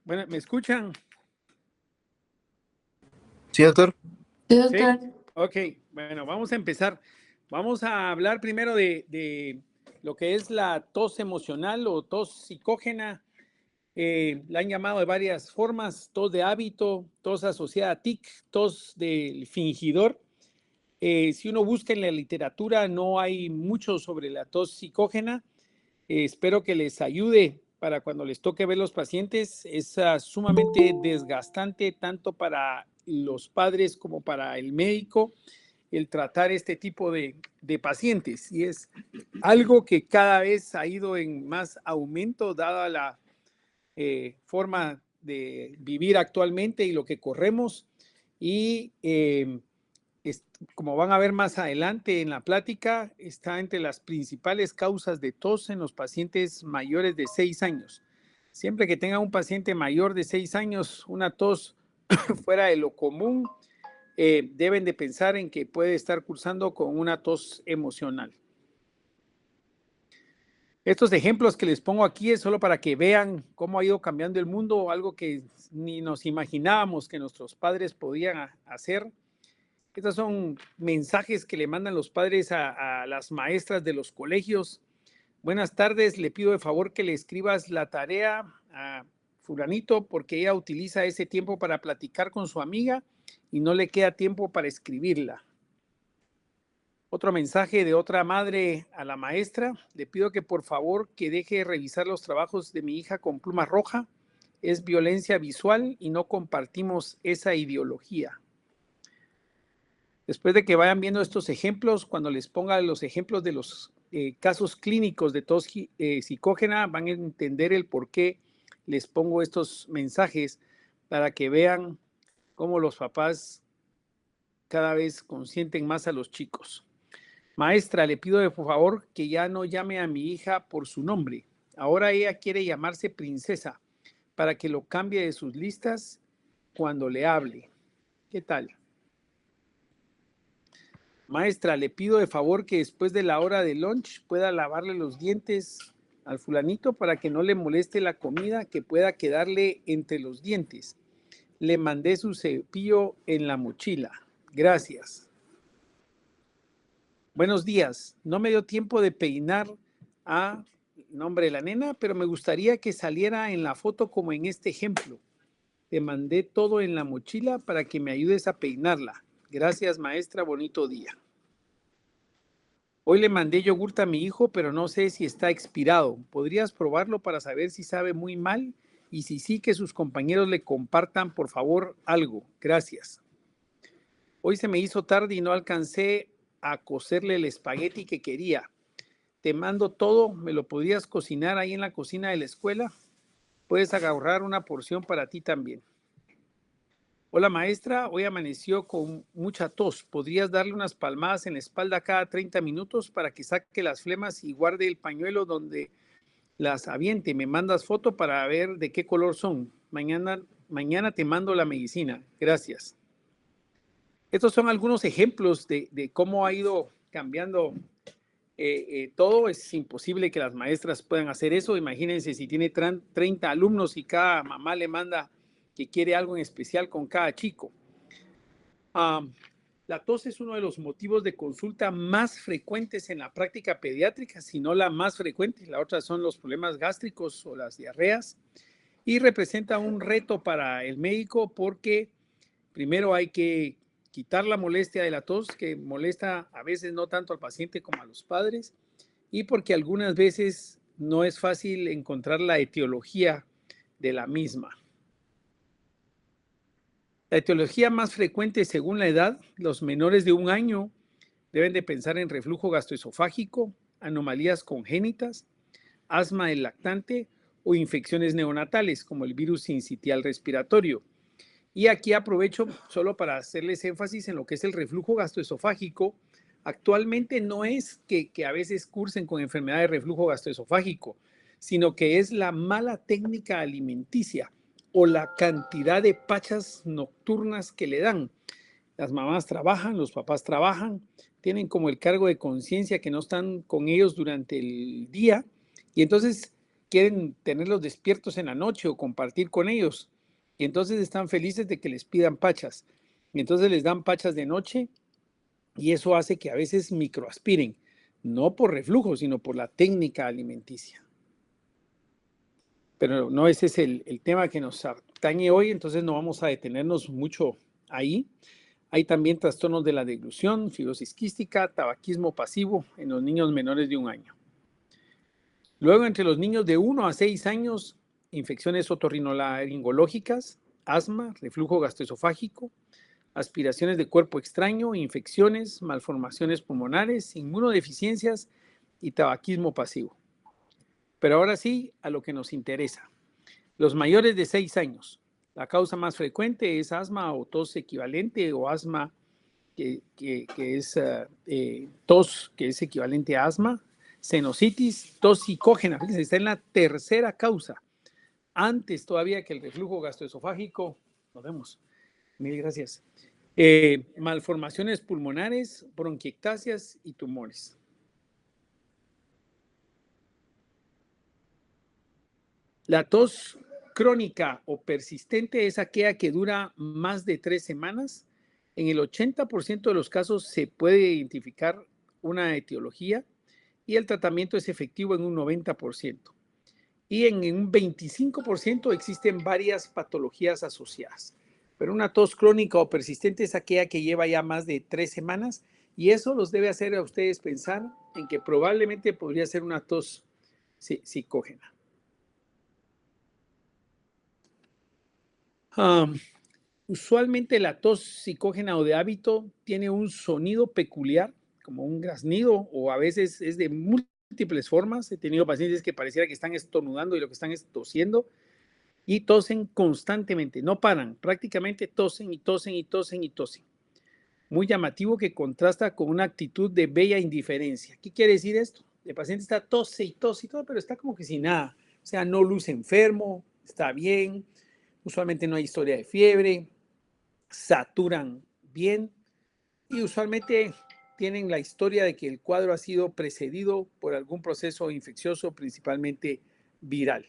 Bueno, ¿me escuchan? Sí, doctor. Sí, Sí. doctor. Ok, bueno, vamos a empezar. Vamos a hablar primero de lo que es la tos emocional o tos psicógena. La han llamado de varias formas: tos de hábito, tos asociada a tic, tos del fingidor. Si uno busca en la literatura, no hay mucho sobre la tos psicógena. Espero que les ayude para cuando les toque ver los pacientes. Es sumamente desgastante tanto para los padres como para el médico el tratar este tipo de pacientes, y es algo que cada vez ha ido en más aumento dada la forma de vivir actualmente y lo que corremos. Y como van a ver más adelante en la plática, está entre las principales causas de tos en los pacientes mayores de 6 años. Siempre que tenga un paciente mayor de 6 años una tos fuera de lo común, deben de pensar en que puede estar cursando con una tos emocional. Estos ejemplos que les pongo aquí es solo para que vean cómo ha ido cambiando el mundo, algo que ni nos imaginábamos que nuestros padres podían hacer. Estos son mensajes que le mandan los padres a las maestras de los colegios. Buenas tardes, le pido de favor que le escribas la tarea a fulanito porque ella utiliza ese tiempo para platicar con su amiga y no le queda tiempo para escribirla. Otro mensaje de otra madre a la maestra: le pido que por favor que deje de revisar los trabajos de mi hija con pluma roja. Es violencia visual y no compartimos esa ideología. Después de que vayan viendo estos ejemplos, cuando les ponga los ejemplos de los casos clínicos de tos psicógena, van a entender el por qué les pongo estos mensajes, para que vean cómo los papás cada vez consienten más a los chicos. Maestra, le pido de favor que ya no llame a mi hija por su nombre. Ahora ella quiere llamarse Princesa, para que lo cambie de sus listas cuando le hable. ¿Qué tal? Maestra, le pido de favor que después de la hora de lunch pueda lavarle los dientes al fulanito para que no le moleste la comida que pueda quedarle entre los dientes. Le mandé su cepillo en la mochila. Gracias. Buenos días. No me dio tiempo de peinar a nombre de la nena, pero me gustaría que saliera en la foto como en este ejemplo. Te mandé todo en la mochila para que me ayudes a peinarla. Gracias, maestra. Bonito día. Hoy le mandé yogurt a mi hijo, pero no sé si está expirado. ¿Podrías probarlo para saber si sabe muy mal? Y si sí, que sus compañeros le compartan, por favor, algo. Gracias. Hoy se me hizo tarde y no alcancé a cocerle el espagueti que quería. Te mando todo. ¿Me lo podrías cocinar ahí en la cocina de la escuela? Puedes agarrar una porción para ti también. Hola maestra, hoy amaneció con mucha tos. ¿Podrías darle unas palmadas en la espalda cada 30 minutos para que saque las flemas y guarde el pañuelo donde las aviente? Me mandas foto para ver de qué color son. Mañana te mando la medicina. Gracias. Estos son algunos ejemplos de cómo ha ido cambiando todo. Es imposible que las maestras puedan hacer eso. Imagínense si tiene 30 alumnos y cada mamá le manda que quiere algo en especial con cada chico. La tos es uno de los motivos de consulta más frecuentes en la práctica pediátrica, si no la más frecuente. La otra son los problemas gástricos o las diarreas, y representa un reto para el médico porque primero hay que quitar la molestia de la tos, que molesta a veces no tanto al paciente como a los padres, y porque algunas veces no es fácil encontrar la etiología de la misma. La etiología más frecuente según la edad: los menores de 1 año deben de pensar en reflujo gastroesofágico, anomalías congénitas, asma del lactante o infecciones neonatales como el virus sincitial respiratorio. Y aquí aprovecho solo para hacerles énfasis en lo que es el reflujo gastroesofágico. Actualmente no es que a veces cursen con enfermedad de reflujo gastroesofágico, sino que es la mala técnica alimenticia o la cantidad de pachas nocturnas que le dan. Las mamás trabajan, los papás trabajan, tienen como el cargo de conciencia que no están con ellos durante el día, y entonces quieren tenerlos despiertos en la noche o compartir con ellos. Y entonces están felices de que les pidan pachas. Y entonces les dan pachas de noche y eso hace que a veces microaspiren, no por reflujo, sino por la técnica alimenticia. Pero no ese es el tema que nos atañe hoy, entonces no vamos a detenernos mucho ahí. Hay también trastornos de la deglución, fibrosis quística, tabaquismo pasivo en los niños menores de 1 año. Luego, entre los niños de 1 a 6 años, infecciones otorrinolaringológicas, asma, reflujo gastroesofágico, aspiraciones de cuerpo extraño, infecciones, malformaciones pulmonares, inmunodeficiencias y tabaquismo pasivo. Pero ahora sí, a lo que nos interesa. Los mayores de 6 años. La causa más frecuente es asma o tos equivalente o asma que es tos que es equivalente a asma, sinusitis, tos psicógena. Fíjense, está en la tercera causa. Antes todavía que el reflujo gastroesofágico. Nos vemos. Mil gracias. Malformaciones pulmonares, bronquiectasias y tumores. La tos crónica o persistente es aquella que dura más de 3 semanas. En el 80% de los casos se puede identificar una etiología y el tratamiento es efectivo en un 90%. Y en un 25% existen varias patologías asociadas. Pero una tos crónica o persistente es aquella que lleva ya más de 3 semanas y eso los debe hacer a ustedes pensar en que probablemente podría ser una tos psicógena. Usualmente la tos psicógena o de hábito tiene un sonido peculiar, como un graznido, o a veces es de múltiples formas. He tenido pacientes que pareciera que están estornudando y lo que están es tosiendo y tosen constantemente, no paran, prácticamente tosen y tosen y tosen y tosen. Muy llamativo que contrasta con una actitud de bella indiferencia. ¿Qué quiere decir esto? El paciente está tose y tose y todo, pero está como que sin nada. O sea, no luce enfermo, está bien, usualmente no hay historia de fiebre, saturan bien y usualmente tienen la historia de que el cuadro ha sido precedido por algún proceso infeccioso, principalmente viral.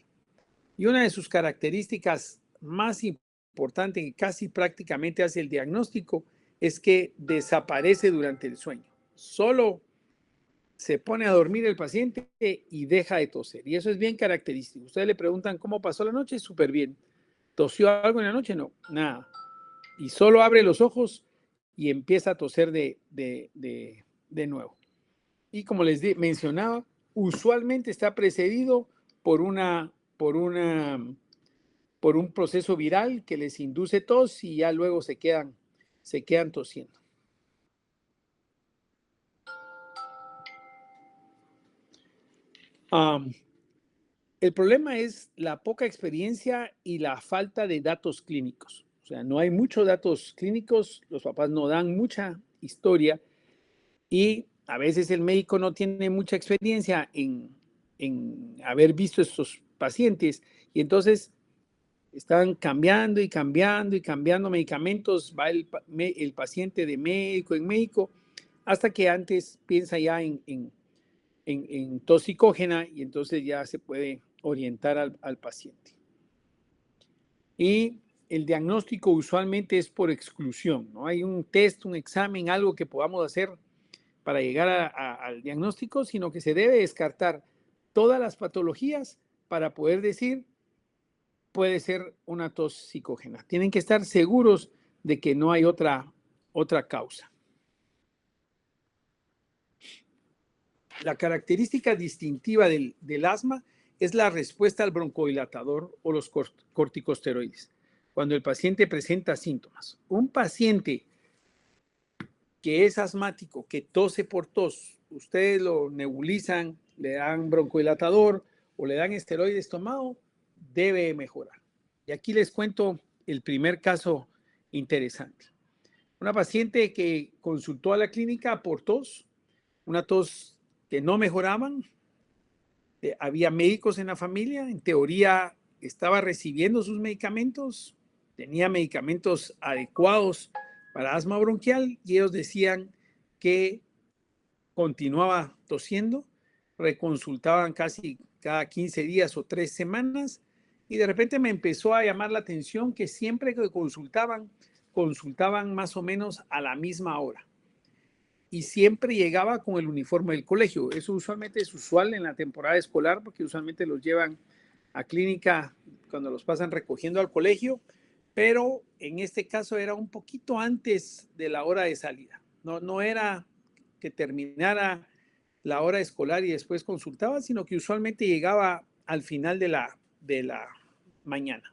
Y una de sus características más importantes que casi prácticamente hace el diagnóstico es que desaparece durante el sueño. Solo se pone a dormir el paciente y deja de toser. Y eso es bien característico. Ustedes le preguntan cómo pasó la noche, súper bien. ¿Tosió algo en la noche? No, nada. Y solo abre los ojos y empieza a toser de nuevo. Y como les mencionaba, usualmente está precedido por un proceso viral que les induce tos y ya luego se quedan tosiendo. El problema es la poca experiencia y la falta de datos clínicos. O sea, no hay muchos datos clínicos, los papás no dan mucha historia y a veces el médico no tiene mucha experiencia en haber visto estos pacientes y entonces están cambiando y cambiando y cambiando medicamentos, va el paciente de médico en médico hasta que antes piensa ya en tos psicógena y entonces ya se puede orientar al paciente. Y el diagnóstico usualmente es por exclusión, no hay un test, un examen, algo que podamos hacer para llegar al diagnóstico, sino que se debe descartar todas las patologías para poder decir puede ser una tos psicógena. Tienen que estar seguros de que no hay otra causa. La característica distintiva del asma es la respuesta al broncodilatador o los corticosteroides, cuando el paciente presenta síntomas. Un paciente que es asmático, que tose por tos, ustedes lo nebulizan, le dan broncodilatador o le dan esteroides tomado, debe mejorar. Y aquí les cuento el primer caso interesante. Una paciente que consultó a la clínica por tos, una tos que no mejoraban, había médicos en la familia, en teoría estaba recibiendo sus medicamentos, tenía medicamentos adecuados para asma bronquial y ellos decían que continuaba tosiendo, reconsultaban casi cada 15 días o 3 semanas, y de repente me empezó a llamar la atención que siempre que consultaban más o menos a la misma hora. Y siempre llegaba con el uniforme del colegio. Eso usualmente es usual en la temporada escolar porque usualmente los llevan a clínica cuando los pasan recogiendo al colegio, pero en este caso era un poquito antes de la hora de salida. No era que terminara la hora escolar y después consultaba, sino que usualmente llegaba al final de la mañana.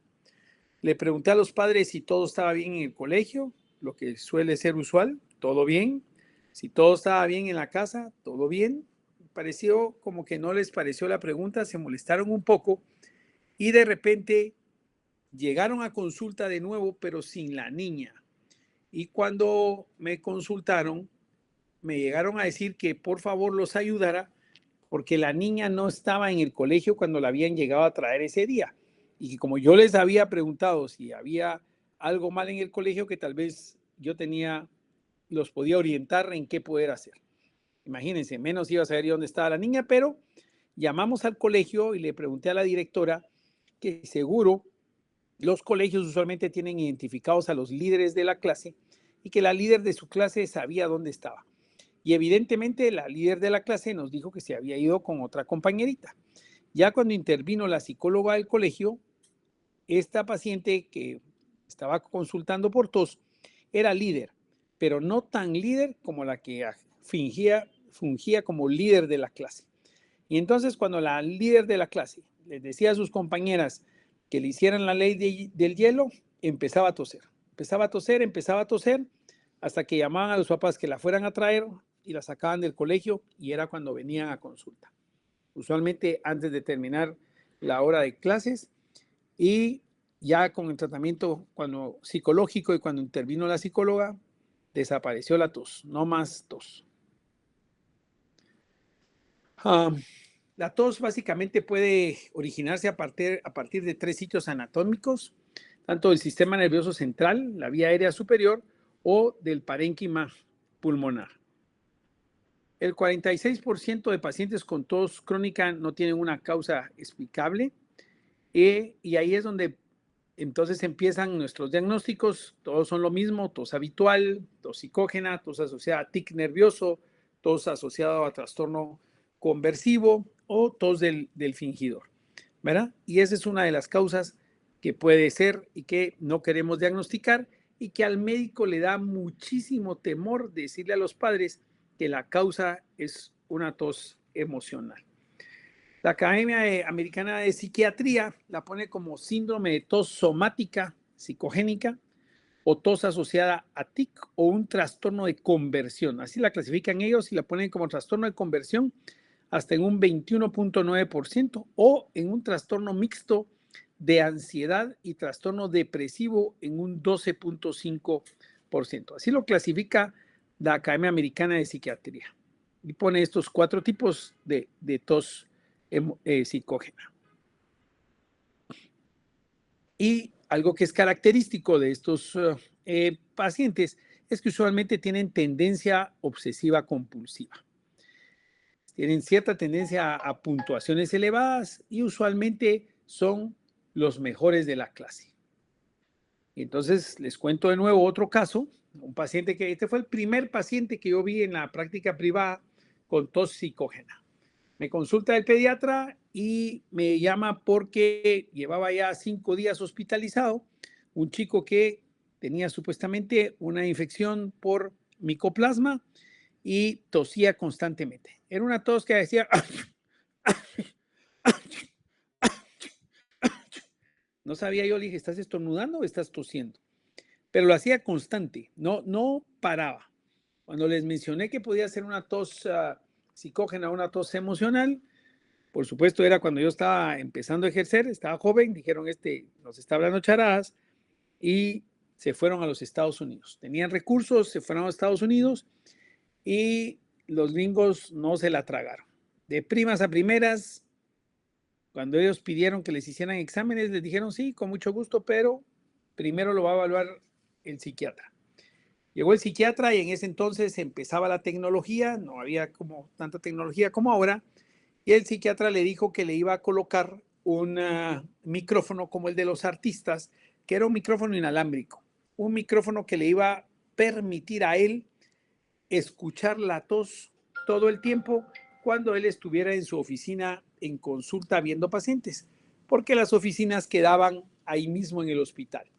Le pregunté a los padres si todo estaba bien en el colegio, lo que suele ser usual, todo bien. Si todo estaba bien en la casa, todo bien. Pareció como que no les pareció la pregunta, se molestaron un poco y de repente llegaron a consulta de nuevo, pero sin la niña. Y cuando me consultaron, me llegaron a decir que por favor los ayudara porque la niña no estaba en el colegio cuando la habían llegado a traer ese día. Y que como yo les había preguntado si había algo mal en el colegio, que tal vez yo los podía orientar en qué poder hacer. Imagínense, menos iba a saber dónde estaba la niña, pero llamamos al colegio y le pregunté a la directora que seguro los colegios usualmente tienen identificados a los líderes de la clase y que la líder de su clase sabía dónde estaba. Y evidentemente la líder de la clase nos dijo que se había ido con otra compañerita. Ya cuando intervino la psicóloga del colegio, esta paciente que estaba consultando por tos era líder, pero no tan líder como la que fungía como líder de la clase. Y entonces cuando la líder de la clase les decía a sus compañeras que le hicieran la ley del hielo, empezaba a toser. Empezaba a toser, hasta que llamaban a los papás que la fueran a traer y la sacaban del colegio y era cuando venían a consulta. Usualmente antes de terminar la hora de clases y ya con el tratamiento psicológico y cuando intervino la psicóloga, desapareció la tos, no más tos. La tos básicamente puede originarse a partir de 3 sitios anatómicos, tanto del sistema nervioso central, la vía aérea superior o del parénquima pulmonar. El 46% de pacientes con tos crónica no tienen una causa explicable y ahí es donde entonces empiezan nuestros diagnósticos. Todos son lo mismo: tos habitual, tos psicógena, tos asociada a tic nervioso, tos asociado a trastorno conversivo o tos del fingidor, ¿verdad? Y esa es una de las causas que puede ser y que no queremos diagnosticar y que al médico le da muchísimo temor decirle a los padres que la causa es una tos emocional. La Academia Americana de Psiquiatría la pone como síndrome de tos somática psicogénica o tos asociada a TIC o un trastorno de conversión. Así la clasifican ellos y la ponen como trastorno de conversión hasta en un 21.9% o en un trastorno mixto de ansiedad y trastorno depresivo en un 12.5%. Así lo clasifica la Academia Americana de Psiquiatría y pone estos 4 tipos de tos psicógena. Y algo que es característico de estos pacientes es que usualmente tienen tendencia obsesiva compulsiva. Tienen cierta tendencia a puntuaciones elevadas y usualmente son los mejores de la clase. Y entonces les cuento de nuevo otro caso, un paciente este fue el primer paciente que yo vi en la práctica privada con tos psicógena. Me consulta el pediatra y me llama porque llevaba ya 5 días hospitalizado, un chico que tenía supuestamente una infección por micoplasma y tosía constantemente. Era una tos que decía, no sabía yo, le dije, ¿estás estornudando o estás tosiendo? Pero lo hacía constante, no paraba. Cuando les mencioné que podía ser una tos psicógena, una tos emocional, por supuesto era cuando yo estaba empezando a ejercer, estaba joven, dijeron, nos está hablando charadas, y se fueron a los Estados Unidos. Tenían recursos, se fueron a los Estados Unidos y los gringos no se la tragaron. De primas a primeras, cuando ellos pidieron que les hicieran exámenes, les dijeron sí, con mucho gusto, pero primero lo va a evaluar el psiquiatra. Llegó el psiquiatra y en ese entonces empezaba la tecnología, no había como tanta tecnología como ahora, y el psiquiatra le dijo que le iba a colocar un micrófono como el de los artistas, que era un micrófono inalámbrico, un micrófono que le iba a permitir a él escuchar la tos todo el tiempo cuando él estuviera en su oficina en consulta viendo pacientes, porque las oficinas quedaban ahí mismo en el hospital,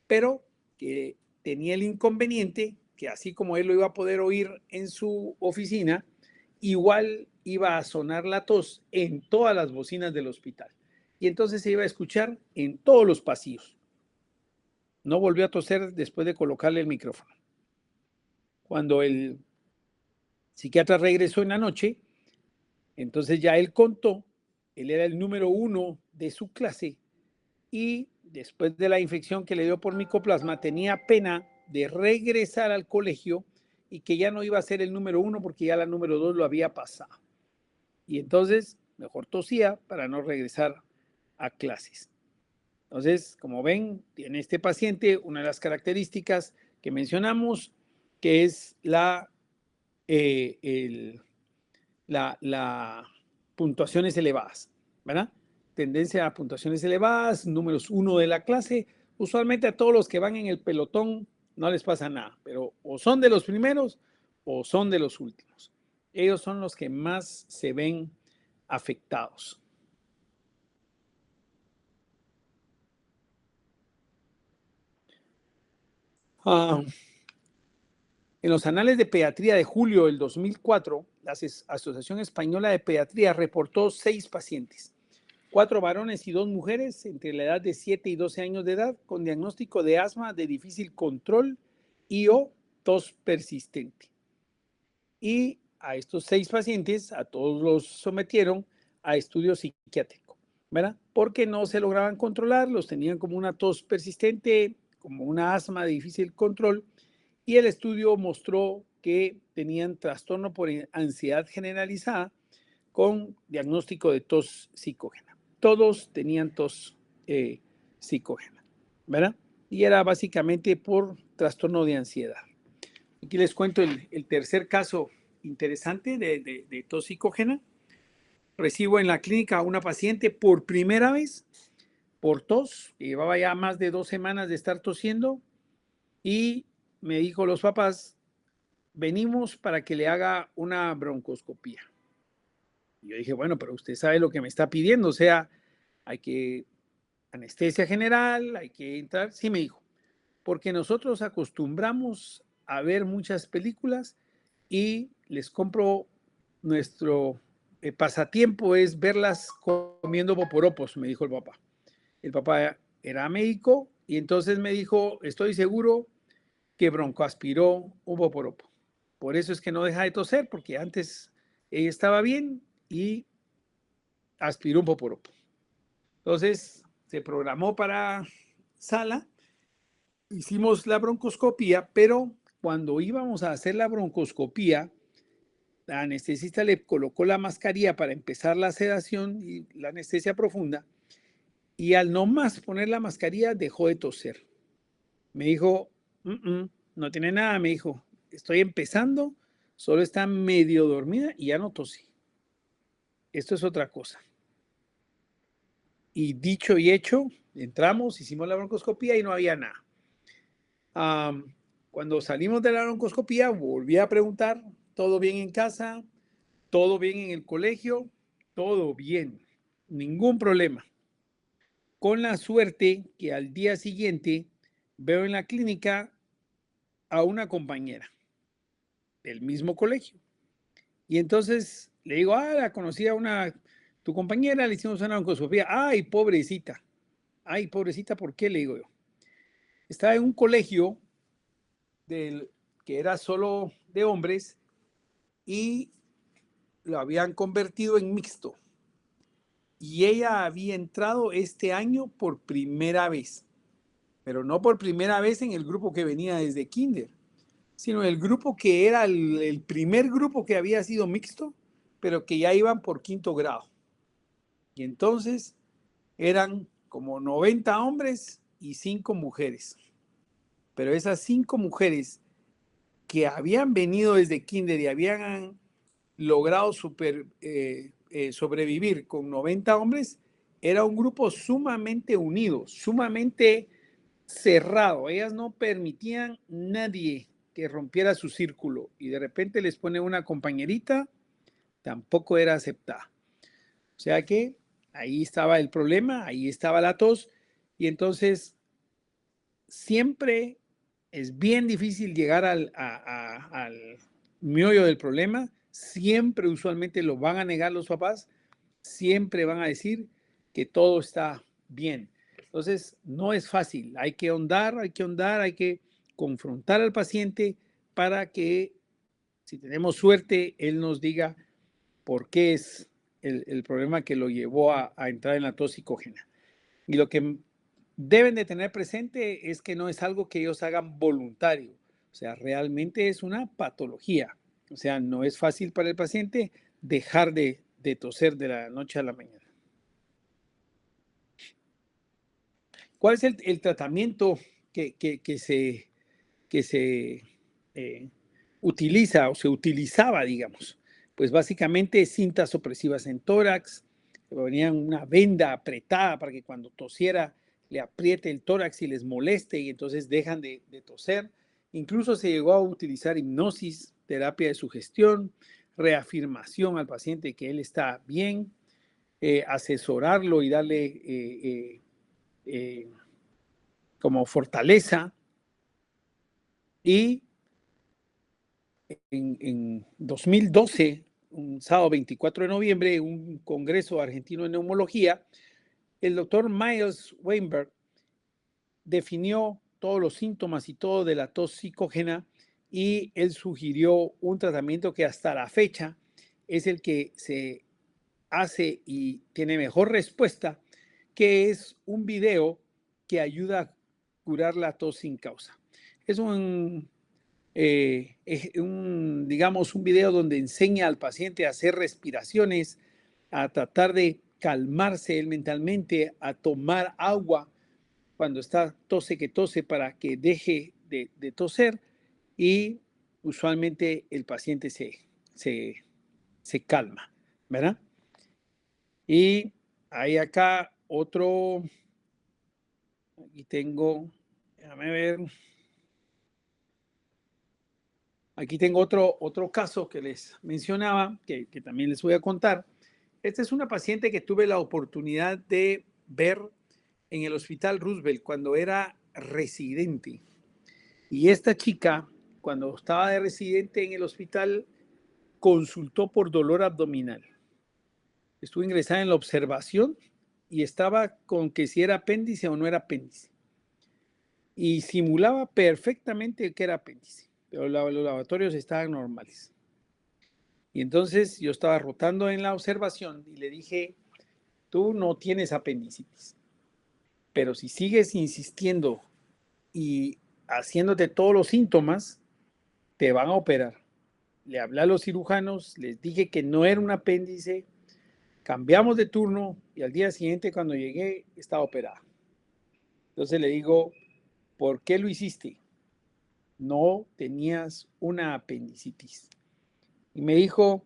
pero que tenía el inconveniente que así como él lo iba a poder oír en su oficina, igual iba a sonar la tos en todas las bocinas del hospital. Y entonces se iba a escuchar en todos los pasillos. No volvió a toser después de colocarle el micrófono. Cuando el psiquiatra regresó en la noche, entonces ya él contó, él era el número 1 de su clase y después de la infección que le dio por micoplasma tenía pena de regresar al colegio y que ya no iba a ser el número 1 porque ya la número 2 lo había pasado. Y entonces mejor tosía para no regresar a clases. Entonces, como ven, tiene este paciente una de las características que mencionamos, que es la puntuaciones elevadas, ¿verdad? Tendencia a puntuaciones elevadas, números 1 de la clase. Usualmente a todos los que van en el pelotón no les pasa nada, pero o son de los primeros o son de los últimos. Ellos son los que más se ven afectados. En los anales de pediatría de julio del 2004, la Asociación Española de Pediatría reportó 6 pacientes, 4 varones y 2 mujeres entre la edad de 7 y 12 años de edad con diagnóstico de asma de difícil control y o tos persistente. Y a estos 6 pacientes, a todos los sometieron a estudio psiquiátrico, ¿verdad? Porque no se lograban controlar, los tenían como una tos persistente, como una asma de difícil control, y el estudio mostró que tenían trastorno por ansiedad generalizada con diagnóstico de tos psicógena. Todos tenían tos psicógena, ¿verdad? Y era básicamente por trastorno de ansiedad. Aquí les cuento el tercer caso interesante de tos psicógena. Recibo en la clínica a una paciente por primera vez por tos, que llevaba ya más de 2 semanas de estar tosiendo, y me dijo los papás, venimos para que le haga una broncoscopía. Y yo dije, bueno, pero usted sabe lo que me está pidiendo, o sea, hay que anestesia general, hay que entrar. Sí, me dijo, porque nosotros acostumbramos a ver muchas películas y les compro nuestro pasatiempo es verlas comiendo poporopos, me dijo el papá. El papá era médico y entonces me dijo, estoy seguro que broncoaspiró un poporopo. Por eso es que no deja de toser, porque antes ella estaba bien y aspiró un poporopo. Entonces se programó para sala, hicimos la broncoscopía, pero cuando íbamos a hacer la broncoscopía, la anestesista le colocó la mascarilla para empezar la sedación y la anestesia profunda, y al no más poner la mascarilla dejó de toser. Me dijo, no tiene nada, me dijo, estoy empezando, solo está medio dormida y ya no tosí. Esto es otra cosa. Y dicho y hecho, entramos, hicimos la broncoscopía y no había nada. Cuando salimos de la broncoscopía, volví a preguntar, ¿todo bien en casa? ¿Todo bien en el colegio? Todo bien, ningún problema. Con la suerte que al día siguiente veo en la clínica a una compañera del mismo colegio. Y entonces le digo, la conocí a tu compañera, le hicimos una broncoscopía. Ay, pobrecita. Ay, pobrecita, ¿por qué? Le digo yo. Estaba en un colegio que era solo de hombres y lo habían convertido en mixto. Y ella había entrado este año por primera vez, pero no por primera vez en el grupo que venía desde kinder, sino el grupo que era el primer grupo que había sido mixto, pero que ya iban por 5º grado. Y entonces eran como 90 hombres y 5 mujeres. Pero esas 5 mujeres que habían venido desde kinder y habían logrado sobrevivir con 90 hombres, era un grupo sumamente unido, sumamente cerrado. Ellas no permitían nadie que rompiera su círculo y de repente les pone una compañerita, tampoco era aceptada. O sea que ahí estaba el problema, ahí estaba la tos y entonces siempre es bien difícil llegar al meollo del problema. Siempre usualmente lo van a negar los papás, siempre van a decir que todo está bien. Entonces, no es fácil. Hay que ahondar, hay que confrontar al paciente para que, si tenemos suerte, él nos diga por qué es el problema que lo llevó a entrar en la tos psicógena. Y lo que deben de tener presente es que no es algo que ellos hagan voluntario. O sea, realmente es una patología. O sea, no es fácil para el paciente dejar de toser de la noche a la mañana. ¿Cuál es el tratamiento que se utiliza o se utilizaba, digamos? Pues básicamente cintas opresivas en tórax, ponían una venda apretada para que cuando tosiera le apriete el tórax y les moleste y entonces dejan de toser. Incluso se llegó a utilizar hipnosis, terapia de sugestión, reafirmación al paciente que él está bien, asesorarlo y darle como fortaleza. Y en 2012, un sábado 24 de noviembre, un congreso argentino de neumología, el doctor Miles Weinberg definió todos los síntomas y todo de la tos psicógena y él sugirió un tratamiento que hasta la fecha es el que se hace y tiene mejor respuesta, que es un video que ayuda a curar la tos sin causa. Es digamos, un video donde enseña al paciente a hacer respiraciones, a tratar de calmarse él mentalmente, a tomar agua cuando está tose que tose para que deje de toser y usualmente el paciente se calma, ¿verdad? Y hay acá otro, aquí tengo, déjame ver, aquí tengo otro caso que les mencionaba, que también les voy a contar. Esta es una paciente que tuve la oportunidad de ver en el Hospital Roosevelt cuando era residente. Y esta chica, cuando estaba de residente en el hospital, consultó por dolor abdominal. Estuvo ingresada en la observación y estaba con que si era apéndice o no era apéndice. Y simulaba perfectamente que era apéndice, pero los laboratorios estaban normales. Y entonces yo estaba rotando en la observación y le dije, tú no tienes apendicitis, pero si sigues insistiendo y haciéndote todos los síntomas, te van a operar. Le hablé a los cirujanos, les dije que no era un apéndice, cambiamos de turno y al día siguiente cuando llegué estaba operada. Entonces le digo, ¿por qué lo hiciste? No tenías una apendicitis. Y me dijo,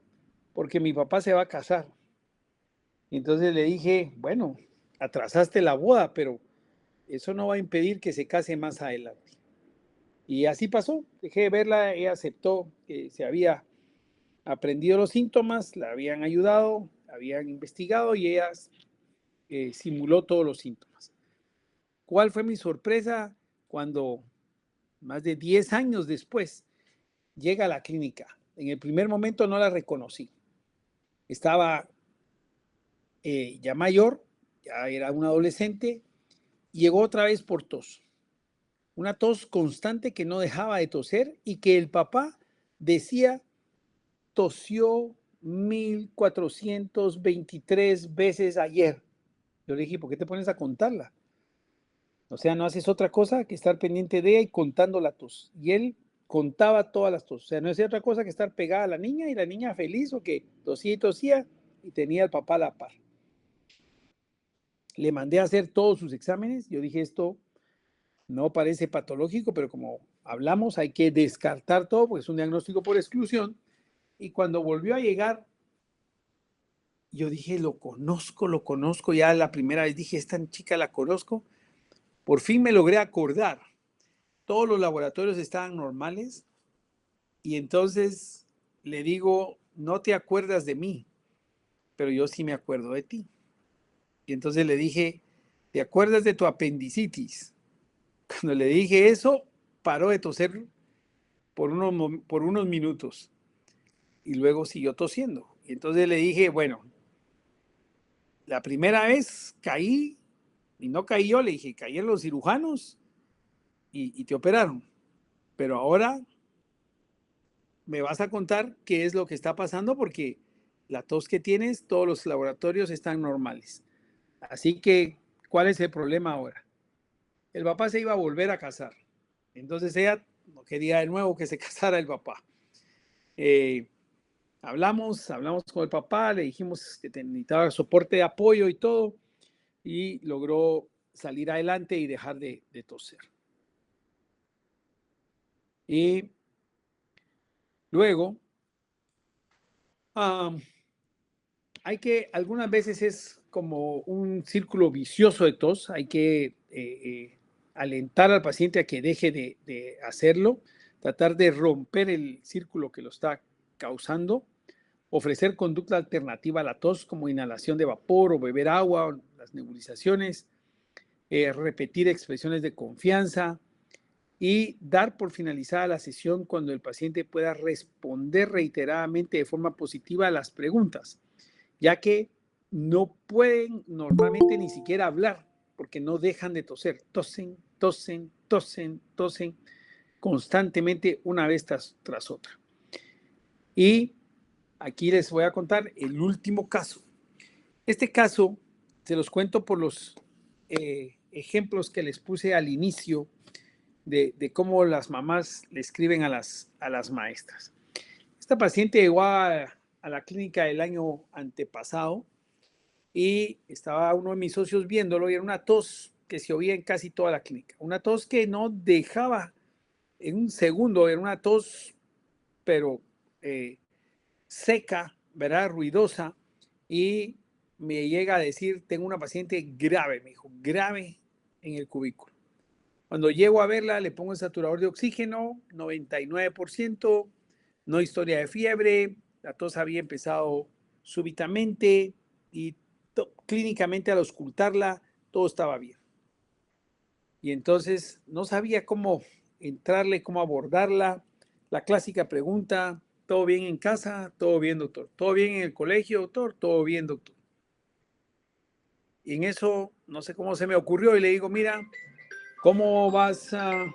porque mi papá se va a casar. Y entonces le dije, bueno, atrasaste la boda, pero eso no va a impedir que se case más adelante. Y así pasó, dejé de verla, ella aceptó que se había aprendido los síntomas, la habían ayudado, habían investigado y ella simuló todos los síntomas. ¿Cuál fue mi sorpresa cuando más de 10 años después llega a la clínica? En el primer momento no la reconocí. Estaba ya mayor, ya era un adolescente, llegó otra vez por tos. Una tos constante que no dejaba de toser y que el papá decía tosió 1423 veces ayer. Yo le dije, ¿por qué te pones a contarla? O sea, no haces otra cosa que estar pendiente de ella y contando la tos. Y él contaba todas las tos. O sea, no hacía otra cosa que estar pegada a la niña y la niña feliz o que tosía y tosía y tenía al papá a la par. Le mandé a hacer todos sus exámenes. Yo dije, esto no parece patológico, pero como hablamos, hay que descartar todo porque es un diagnóstico por exclusión. Y cuando volvió a llegar Yo dije, lo conozco, ya la primera vez dije, esta chica la conozco. Por fin me logré acordar. Todos los laboratorios estaban normales y entonces le digo, no te acuerdas de mí, pero yo sí me acuerdo de ti. Y entonces le dije, ¿te acuerdas de tu apendicitis? Cuando le dije eso, paró de toser por unos minutos y luego siguió tosiendo. Y entonces le dije, bueno, la primera vez caí y no caí yo, le dije, cayeron los cirujanos y te operaron. Pero ahora me vas a contar qué es lo que está pasando porque la tos que tienes, todos los laboratorios están normales. Así que, ¿cuál es el problema ahora? El papá se iba a volver a casar. Entonces ella no quería de nuevo que se casara el papá. Eh, hablamos con el papá, le dijimos que necesitaba soporte de apoyo y todo, y logró salir adelante y dejar de toser. Y luego, algunas veces es como un círculo vicioso de tos, hay que alentar al paciente a que deje de hacerlo, tratar de romper el círculo que lo está causando, ofrecer conducta alternativa a la tos como inhalación de vapor o beber agua, las nebulizaciones, repetir expresiones de confianza y dar por finalizada la sesión cuando el paciente pueda responder reiteradamente de forma positiva a las preguntas, ya que no pueden normalmente ni siquiera hablar porque no dejan de toser, tosen, tosen, tosen, tosen constantemente una vez tras otra. Y aquí les voy a contar el último caso. Este caso se los cuento por los ejemplos que les puse al inicio de cómo las mamás le escriben a las maestras. Esta paciente llegó a la clínica el año antepasado y estaba uno de mis socios viéndolo y era una tos que se oía en casi toda la clínica. Una tos que no dejaba en un segundo, era una tos, pero seca, ¿verdad? Ruidosa. Y me llega a decir, tengo una paciente grave, me dijo, grave en el cubículo. Cuando llego a verla, le pongo el saturador de oxígeno, 99%, no historia de fiebre, la tos había empezado súbitamente y clínicamente al auscultarla todo estaba bien. Y entonces no sabía cómo entrarle, cómo abordarla. La clásica pregunta, ¿todo bien en casa? Todo bien, doctor. ¿Todo bien en el colegio, doctor? Todo bien, doctor. Y en eso, no sé cómo se me ocurrió y le digo, mira, ¿cómo vas a...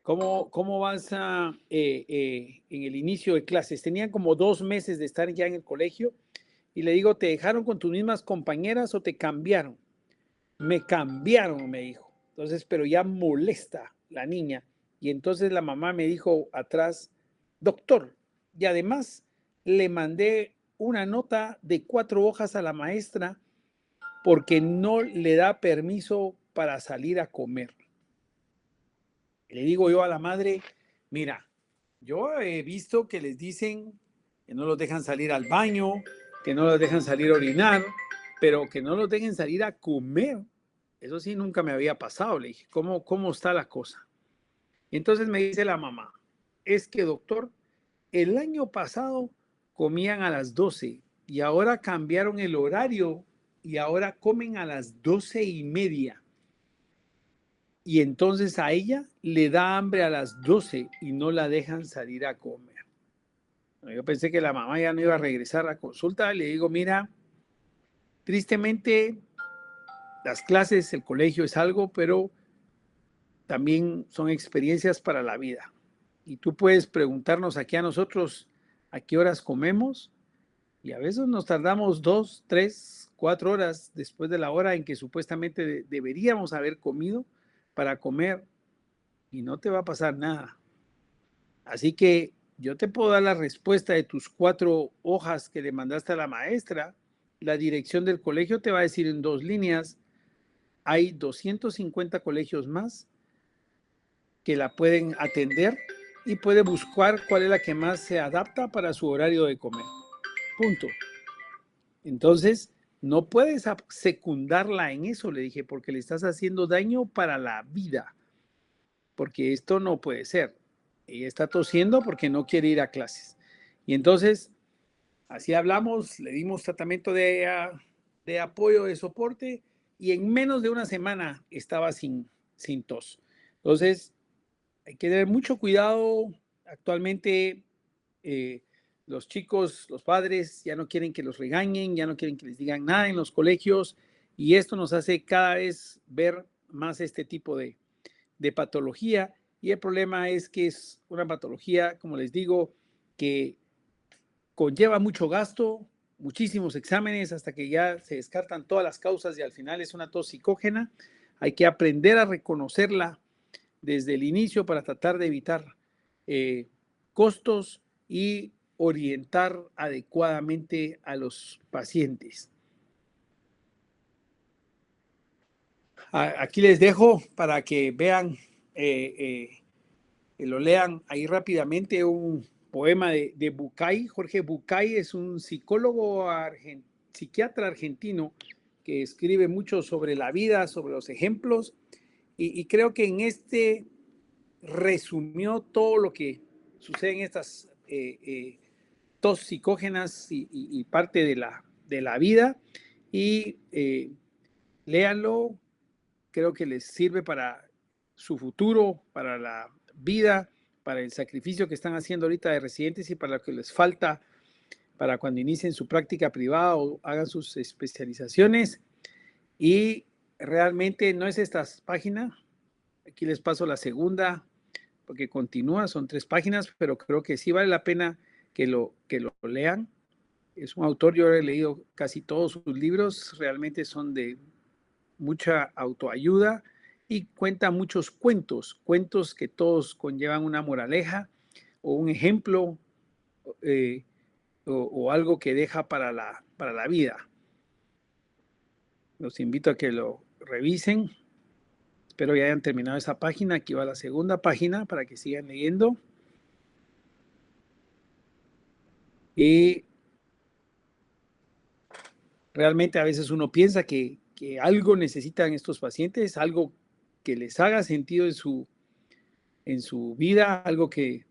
¿Cómo vas en el inicio de clases? Tenían como 2 meses de estar ya en el colegio y le digo, ¿te dejaron con tus mismas compañeras o te cambiaron? Me cambiaron, me dijo. Entonces, pero ya molesta la niña. Y entonces la mamá me dijo atrás, doctor, y además le mandé una nota de 4 hojas a la maestra porque no le da permiso para salir a comer. Le digo yo a la madre, mira, yo he visto que les dicen que no los dejan salir al baño, que no los dejan salir a orinar, pero que no los dejen salir a comer. Eso sí nunca me había pasado. Le dije, ¿cómo está la cosa? Y entonces me dice la mamá, es que doctor, el año pasado comían a las 12 y ahora cambiaron el horario y ahora comen a las 12:30. Y entonces a ella le da hambre a las 12 y no la dejan salir a comer. Yo pensé que la mamá ya no iba a regresar a la consulta. Le digo, mira, tristemente las clases, el colegio es algo, pero también son experiencias para la vida. Y tú puedes preguntarnos aquí a nosotros a qué horas comemos y a veces nos tardamos 2, 3, 4 horas después de la hora en que supuestamente deberíamos haber comido para comer y no te va a pasar nada. Así que yo te puedo dar la respuesta de tus 4 hojas que le mandaste a la maestra. La dirección del colegio te va a decir en 2 líneas. Hay 250 colegios más que la pueden atender y puede buscar cuál es la que más se adapta para su horario de comer. Punto. Entonces, no puedes secundarla en eso, le dije, porque le estás haciendo daño para la vida, porque esto no puede ser. Ella está tosiendo porque no quiere ir a clases. Y entonces, así hablamos, le dimos tratamiento de apoyo, de soporte, y en menos de una semana estaba sin tos. Entonces, hay que tener mucho cuidado. Actualmente, los chicos, los padres, ya no quieren que los regañen, ya no quieren que les digan nada en los colegios, y esto nos hace cada vez ver más este tipo de patología. Y el problema es que es una patología, como les digo, que conlleva mucho gasto, muchísimos exámenes hasta que ya se descartan todas las causas y al final es una tos psicógena. Hay que aprender a reconocerla desde el inicio para tratar de evitar costos y orientar adecuadamente a los pacientes. Aquí les dejo para que vean, lo lean ahí rápidamente, un poema de Bucay. Jorge Bucay es un psicólogo, psiquiatra argentino que escribe mucho sobre la vida, sobre los ejemplos, y creo que en este resumió todo lo que sucede en estas tos psicógenas y parte de la vida. Y léanlo, creo que les sirve para su futuro, para la vida, para el sacrificio que están haciendo ahorita de residentes y para lo que les falta para cuando inicien su práctica privada o hagan sus especializaciones. Y realmente no es esta página. Aquí les paso la segunda, porque continúa, son 3 páginas, pero creo que sí vale la pena que lo lean. Es un autor, yo he leído casi todos sus libros, realmente son de mucha autoayuda y cuenta muchos cuentos, cuentos que todos conllevan una moraleja o un ejemplo o algo que deja para la vida. Los invito a que lo revisen. Espero ya hayan terminado esa página. Aquí va la segunda página para que sigan leyendo. Y realmente a veces uno piensa que algo necesitan estos pacientes, algo que les haga sentido en su vida, algo que,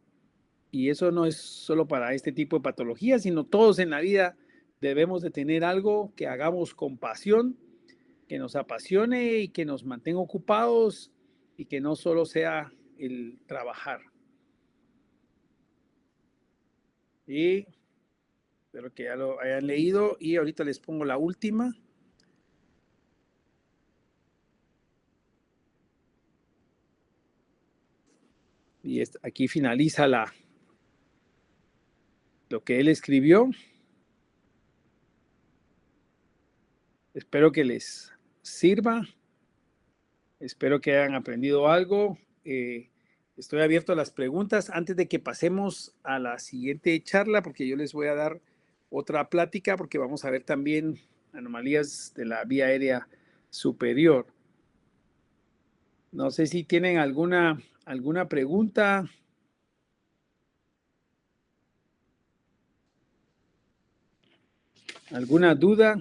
y eso no es solo para este tipo de patologías, sino todos en la vida debemos de tener algo que hagamos con pasión, que nos apasione y que nos mantenga ocupados y que no solo sea el trabajar. Y espero que ya lo hayan leído y ahorita les pongo la última. Y aquí finaliza lo que él escribió. Espero que les sirva. Espero que hayan aprendido algo. Estoy abierto a las preguntas antes de que pasemos a la siguiente charla, porque yo les voy a dar otra plática, porque vamos a ver también anomalías de la vía aérea superior. No sé si tienen alguna pregunta. ¿Alguna duda?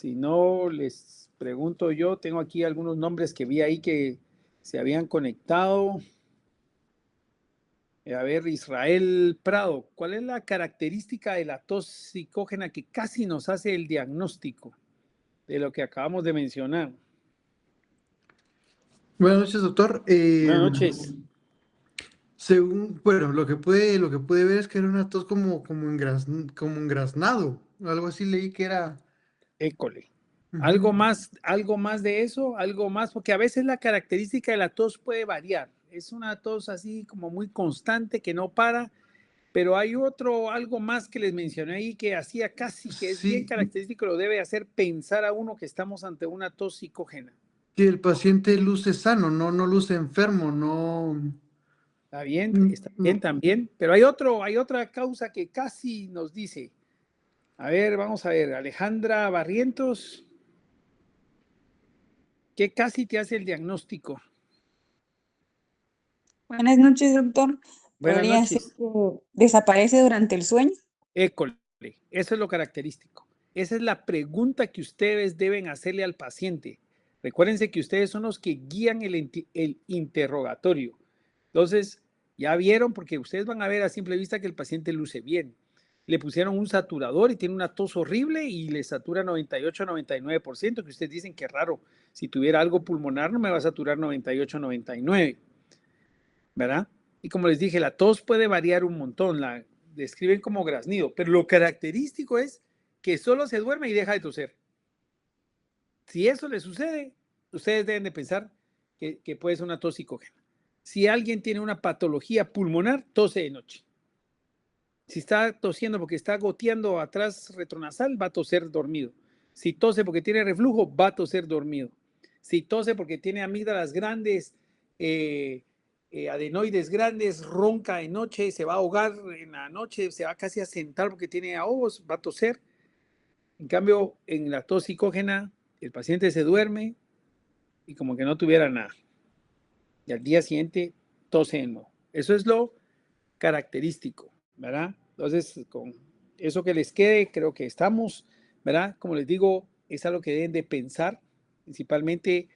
Si no, les pregunto yo. Tengo aquí algunos nombres que vi ahí que se habían conectado. A ver, Israel Prado, ¿cuál es la característica de la tos psicógena que casi nos hace el diagnóstico de lo que acabamos de mencionar? Buenas noches, doctor. Buenas noches. Según, bueno, lo que pude ver es que era una tos como engrasnado. Algo así leí que era. École. Ujú. Algo más de eso? ¿Algo más? Porque a veces la característica de la tos puede variar. Es una tos así como muy constante que no para, pero hay algo más que les mencioné ahí que hacía casi que es bien Sí, característico, lo debe hacer pensar a uno que estamos ante una tos psicógena. que el paciente luce sano, no luce enfermo, no, Está bien no. también, pero hay otra causa que casi nos dice. A ver, vamos a ver, Alejandra Barrientos, ¿qué casi te hace el diagnóstico? Buenas noches, doctor. Buenas ¿Podría ser noches. que desaparece durante el sueño? École, eso es lo característico. Esa es la pregunta que ustedes deben hacerle al paciente. Recuérdense que ustedes son los que guían el interrogatorio. Entonces, ya vieron, porque ustedes van a ver a simple vista que el paciente luce bien. Le pusieron un saturador y tiene una tos horrible y le satura 98-99%, que ustedes dicen que raro. Si tuviera algo pulmonar no me va a saturar 98-99%, ¿verdad? Y como les dije, la tos puede variar un montón, la describen como graznido, pero lo característico es que solo se duerme y deja de toser. Si eso le sucede, ustedes deben de pensar que puede ser una tos psicógena. Si alguien tiene una patología pulmonar, tose de noche. Si está tosiendo porque está goteando atrás retronasal, va a toser dormido. Si tose porque tiene reflujo, va a toser dormido. Si tose porque tiene amígdalas grandes, adenoides grandes, ronca de noche, se va a ahogar en la noche, se va casi a sentar porque tiene ahogos, va a toser. En cambio, en la tos psicógena, el paciente se duerme y como que no tuviera nada. Y al día siguiente tose de nuevo. Eso es lo característico, ¿verdad? Entonces, con eso que les quede, creo que estamos, ¿verdad? Como les digo, es algo que deben de pensar, principalmente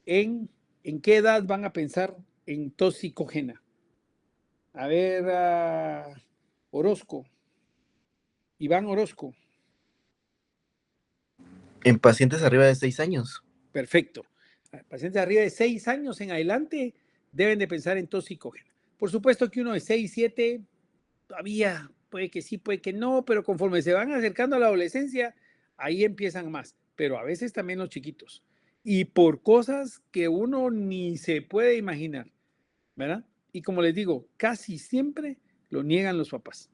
en qué edad van a pensar en tos psicógena. A ver, Orozco, Iván Orozco, En pacientes arriba de 6 años. perfecto. Pacientes arriba de 6 años en adelante deben de pensar en tos psicógena. Por supuesto que uno de 6, 7, todavía puede que sí, puede que no, pero conforme se van acercando a la adolescencia, ahí empiezan más, pero a veces también los chiquitos. Y por cosas que uno ni se puede imaginar, ¿verdad? Y como les digo, casi siempre lo niegan los papás.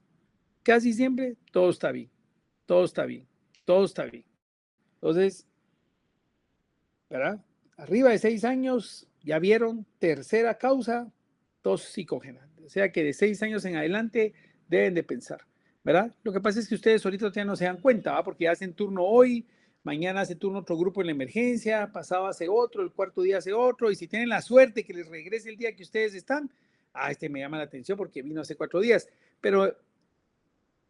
Casi siempre todo está bien, todo está bien, todo está bien. Entonces, ¿verdad? Arriba de 6 años, ya vieron, tercera causa, tos psicógena. O sea que de 6 años en adelante deben de pensar, ¿verdad? Lo que pasa es que ustedes ahorita ya no se dan cuenta, ¿va? Porque hacen turno hoy, mañana hace turno otro grupo en la emergencia, pasado hace otro, el cuarto día hace otro, y si tienen la suerte que les regrese el día que ustedes están, este me llama la atención porque vino hace 4 días. Pero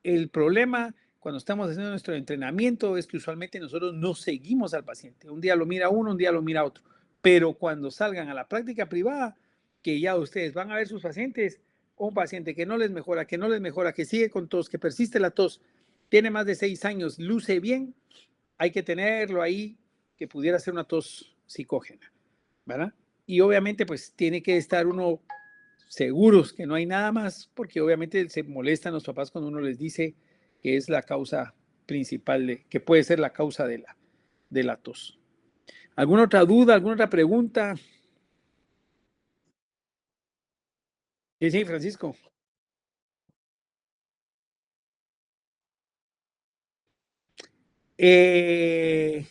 el problema cuando estamos haciendo nuestro entrenamiento es que usualmente nosotros no seguimos al paciente. Un día lo mira uno, un día lo mira otro. Pero cuando salgan a la práctica privada, que ya ustedes van a ver sus pacientes, un paciente que no les mejora, que no les mejora, que sigue con tos, que persiste la tos, tiene más de 6 años, luce bien, hay que tenerlo ahí, que pudiera ser una tos psicógena, ¿verdad? Y obviamente pues tiene que estar uno seguros que no hay nada más, porque obviamente se molestan los papás cuando uno les dice que es la causa principal, que puede ser la causa de la tos. ¿Alguna otra duda, alguna otra pregunta? Sí, sí, Francisco. Eh,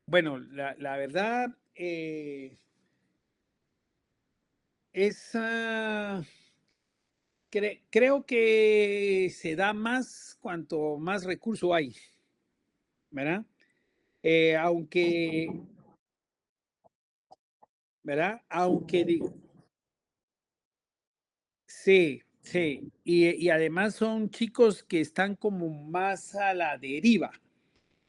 bueno, la verdad es, creo que se da más cuanto más recurso hay, ¿verdad? Aunque, ¿verdad? Aunque, sí, sí. Y además son chicos que están como más a la deriva,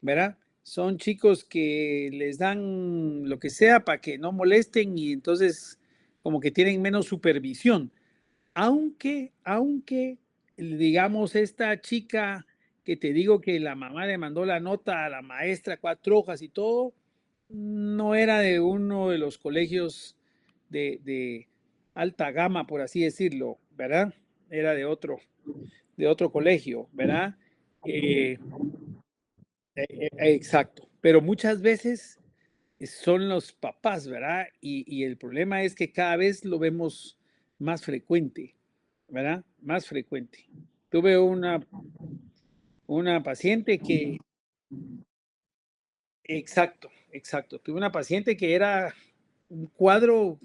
¿verdad? Son chicos que les dan lo que sea para que no molesten y entonces como que tienen menos supervisión. Aunque, digamos, esta chica que te digo que la mamá le mandó la nota a la maestra, 4 hojas y todo, no era de uno de los colegios de alta gama, por así decirlo, ¿verdad? Era de otro colegio, ¿verdad? Eh, exacto. Pero muchas veces son los papás, ¿verdad? Y el problema es que cada vez lo vemos más frecuente, ¿verdad? Más frecuente. Tuve una paciente que, exacto, exacto. Tuve una paciente que era un cuadro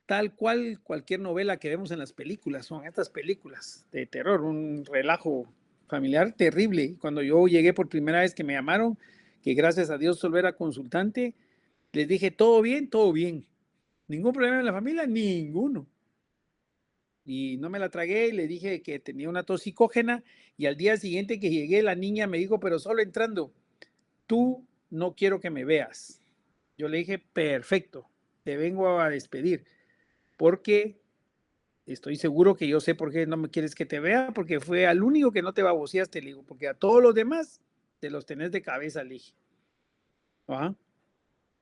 tal cual cualquier novela que vemos en las películas, son estas películas de terror, un relajo familiar terrible. Y cuando yo llegué por primera vez que me llamaron, que gracias a Dios solo era consultante, les dije, todo bien, todo bien. Ningún problema en la familia, ninguno. Y no me la tragué y le dije que tenía una tos psicógena y al día siguiente que llegué la niña me dijo, pero solo entrando, tú no quiero que me veas. Yo le dije, perfecto, te vengo a despedir, porque estoy seguro que yo sé por qué no me quieres que te vea, porque fue al único que no te baboseaste, le digo, porque a todos los demás te los tenés de cabeza, le dije. ¿Ah?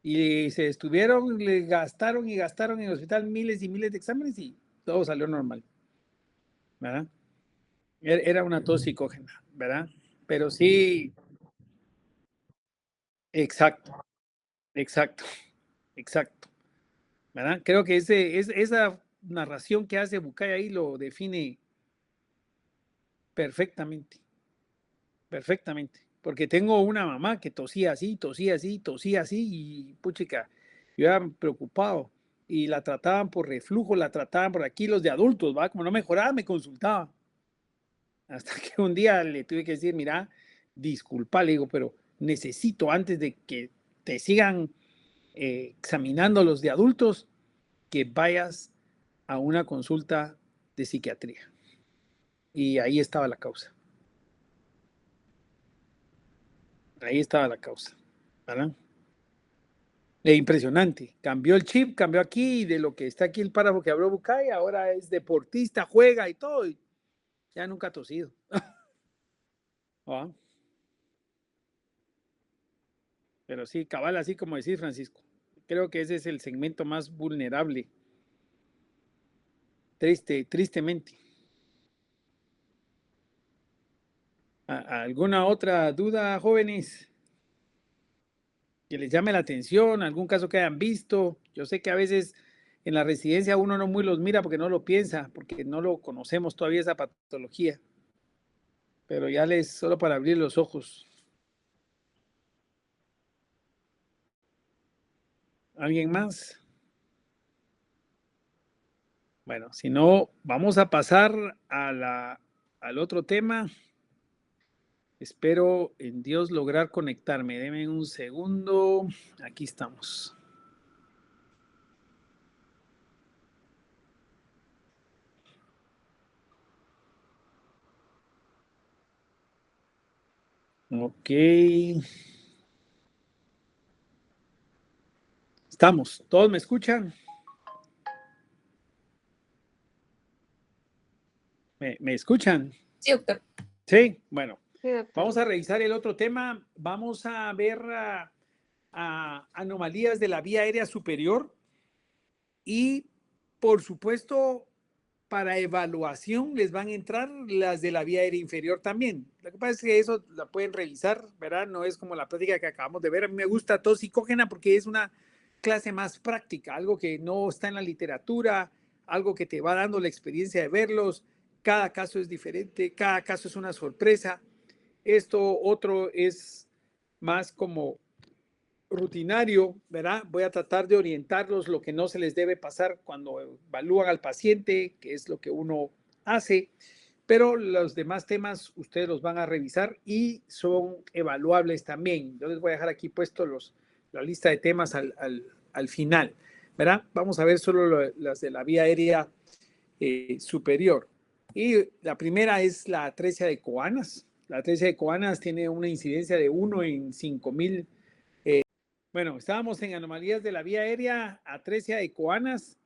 Y se estuvieron, le gastaron y gastaron en el hospital miles y miles de exámenes y todo salió normal, ¿verdad? Era una tos psicógena, ¿verdad? Pero sí, exacto, exacto, exacto, ¿verdad? Creo que esa narración que hace Bucay ahí lo define perfectamente, perfectamente. Porque tengo una mamá que tosía así, tosía así, tosía así y puchica, yo era preocupado y la trataban por reflujo, la trataban por aquí los de adultos, ¿va? Como no mejoraba, me consultaba. Hasta que un día le tuve que decir, mira, disculpa, le digo, pero necesito antes de que te sigan examinando los de adultos, que vayas a una consulta de psiquiatría. Y ahí estaba la causa. Ahí estaba la causa, ¿verdad? Impresionante. Cambió el chip, cambió aquí, de lo que está aquí el párrafo que habló Bucay, ahora es deportista, juega y todo. Y ya nunca ha tosido. ¿Ah? Pero sí, cabal, así como decís, Francisco. Creo que ese es el segmento más vulnerable. Tristemente. ¿Alguna otra duda, jóvenes? Que les llame la atención, algún caso que hayan visto. Yo sé que a veces en la residencia uno no muy los mira porque no lo piensa, porque no lo conocemos todavía esa patología. Pero ya les, solo para abrir los ojos. ¿Alguien más? Bueno, si no, vamos a pasar al otro tema. Espero en Dios lograr conectarme. Denme un segundo. Aquí estamos. Ok. Estamos. ¿Todos me escuchan? ¿Me escuchan? Sí, doctor. Sí, bueno. Sí, doctor. Vamos a revisar el otro tema. Vamos a ver a anomalías de la vía aérea superior y, por supuesto, para evaluación les van a entrar las de la vía aérea inferior también. Lo que pasa es que eso la pueden revisar, ¿verdad? No es como la práctica que acabamos de ver. A mí me gusta tos psicógena porque es una clase más práctica, algo que no está en la literatura, algo que te va dando la experiencia de verlos. Cada caso es diferente, cada caso es una sorpresa. Esto otro es más como rutinario, ¿verdad? Voy a tratar de orientarlos lo que no se les debe pasar cuando evalúan al paciente, que es lo que uno hace, pero los demás temas ustedes los van a revisar y son evaluables también. Yo les voy a dejar aquí puesto la lista de temas al final, ¿verdad? Vamos a ver solo las de la vía aérea superior. Y la primera es la atresia de Coanas. La atresia de Coanas tiene una incidencia de 1 en 5,000. Bueno, estábamos en anomalías de la vía aérea, atresia de Coanas.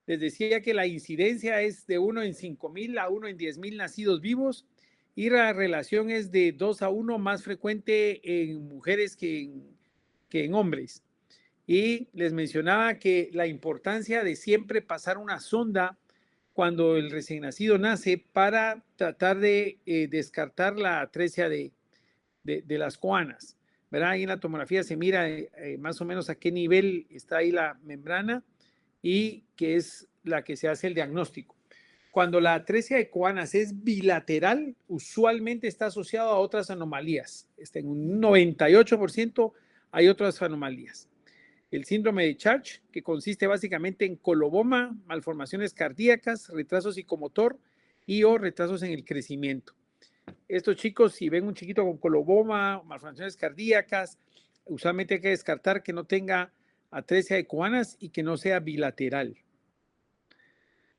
Les decía que la incidencia es de 1 en 5,000 a 1 en 10,000 nacidos vivos y la relación es de 2 a 1 más frecuente en mujeres que en hombres. Y les mencionaba que la importancia de siempre pasar una sonda cuando el recién nacido nace para tratar de descartar la atresia de las coanas, ¿verdad? Ahí en la tomografía se mira más o menos a qué nivel está ahí la membrana y que es la que se hace el diagnóstico. Cuando la atresia de coanas es bilateral, usualmente está asociado a otras anomalías. En un 98% hay otras anomalías. El síndrome de Charge, que consiste básicamente en coloboma, malformaciones cardíacas, retraso psicomotor y o retrasos en el crecimiento. Estos chicos, si ven un chiquito con coloboma, malformaciones cardíacas, usualmente hay que descartar que no tenga atresia de Coanas y que no sea bilateral.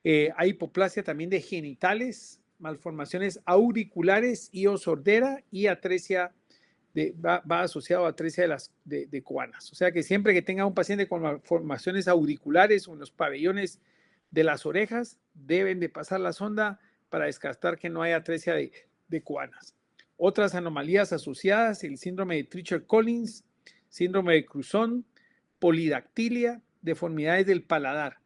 Hay hipoplasia también de genitales, malformaciones auriculares y o sordera y atresia va asociado a atresia de coanas. O sea que siempre que tenga un paciente con malformaciones auriculares o en los pabellones de las orejas, deben de pasar la sonda para descartar que no hay atresia de coanas. Otras anomalías asociadas, el síndrome de Treacher-Collins, síndrome de Cruzón, polidactilia, deformidades del paladar.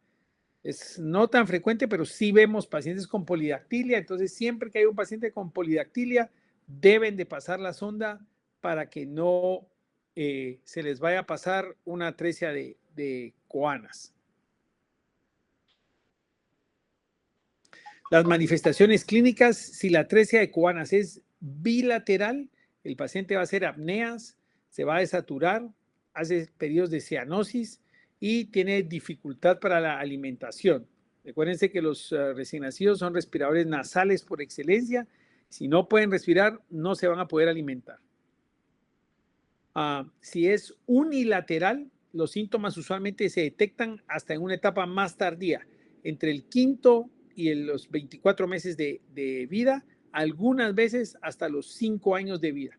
Es no tan frecuente, pero sí vemos pacientes con polidactilia. Entonces, siempre que hay un paciente con polidactilia, deben de pasar la sonda para que no se les vaya a pasar una atresia de coanas. Las manifestaciones clínicas, si la atresia de coanas es bilateral, el paciente va a hacer apneas, se va a desaturar, hace periodos de cianosis y tiene dificultad para la alimentación. Recuérdense que los recién nacidos son respiradores nasales por excelencia. Si no pueden respirar, no se van a poder alimentar. Si es unilateral, los síntomas usualmente se detectan hasta en una etapa más tardía, entre el 5º y los 24 meses de vida, algunas veces hasta los 5 años de vida.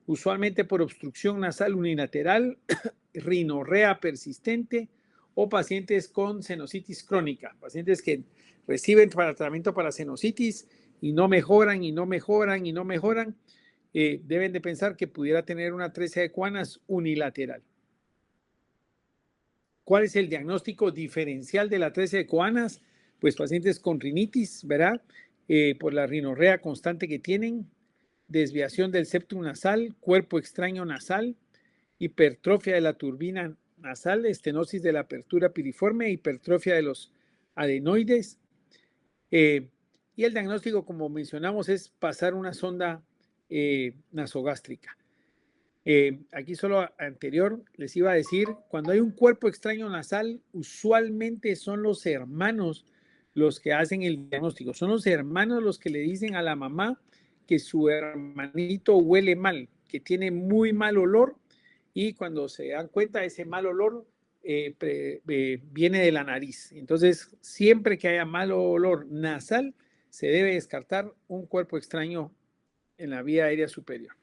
Usualmente por obstrucción nasal unilateral, rinorrea persistente o pacientes con sinusitis crónica, pacientes que reciben tratamiento para sinusitis y no mejoran y no mejoran y no mejoran, deben de pensar que pudiera tener una atresia de coanas unilateral. ¿Cuál es el diagnóstico diferencial de la atresia de coanas? Pues pacientes con rinitis, ¿verdad? Por la rinorrea constante que tienen, desviación del septum nasal, cuerpo extraño nasal, hipertrofia de la turbina nasal, estenosis de la apertura piriforme, hipertrofia de los adenoides. Y el diagnóstico, como mencionamos, es pasar una sonda nasogástrica. Aquí solo anterior les iba a decir, cuando hay un cuerpo extraño nasal, usualmente son los hermanos los que hacen el diagnóstico. Son los hermanos los que le dicen a la mamá que su hermanito huele mal, que tiene muy mal olor, y cuando se dan cuenta, ese mal olor viene de la nariz. Entonces, siempre que haya mal olor nasal, se debe descartar un cuerpo extraño en la vía aérea superior.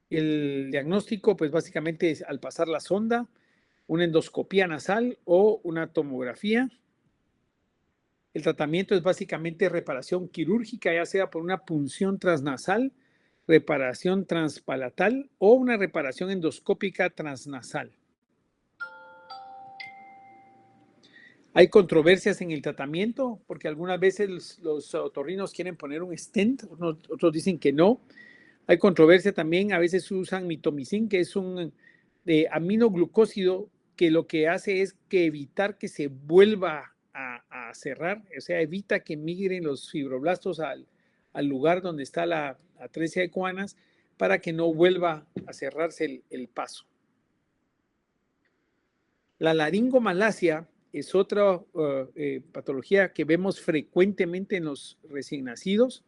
El diagnóstico, pues básicamente es al pasar la sonda, una endoscopía nasal o una tomografía. El tratamiento es básicamente reparación quirúrgica, ya sea por una punción transnasal, reparación transpalatal o una reparación endoscópica transnasal. Hay controversias en el tratamiento porque algunas veces los otorrinos quieren poner un stent, otros dicen que no. Hay controversia también, a veces usan mitomicin, que es un aminoglucósido que lo que hace es que evitar que se vuelva a cerrar, o sea, evita que migren los fibroblastos al lugar donde está la atresia de coanas para que no vuelva a cerrarse el paso. La laringomalacia es otra patología que vemos frecuentemente en los recién nacidos.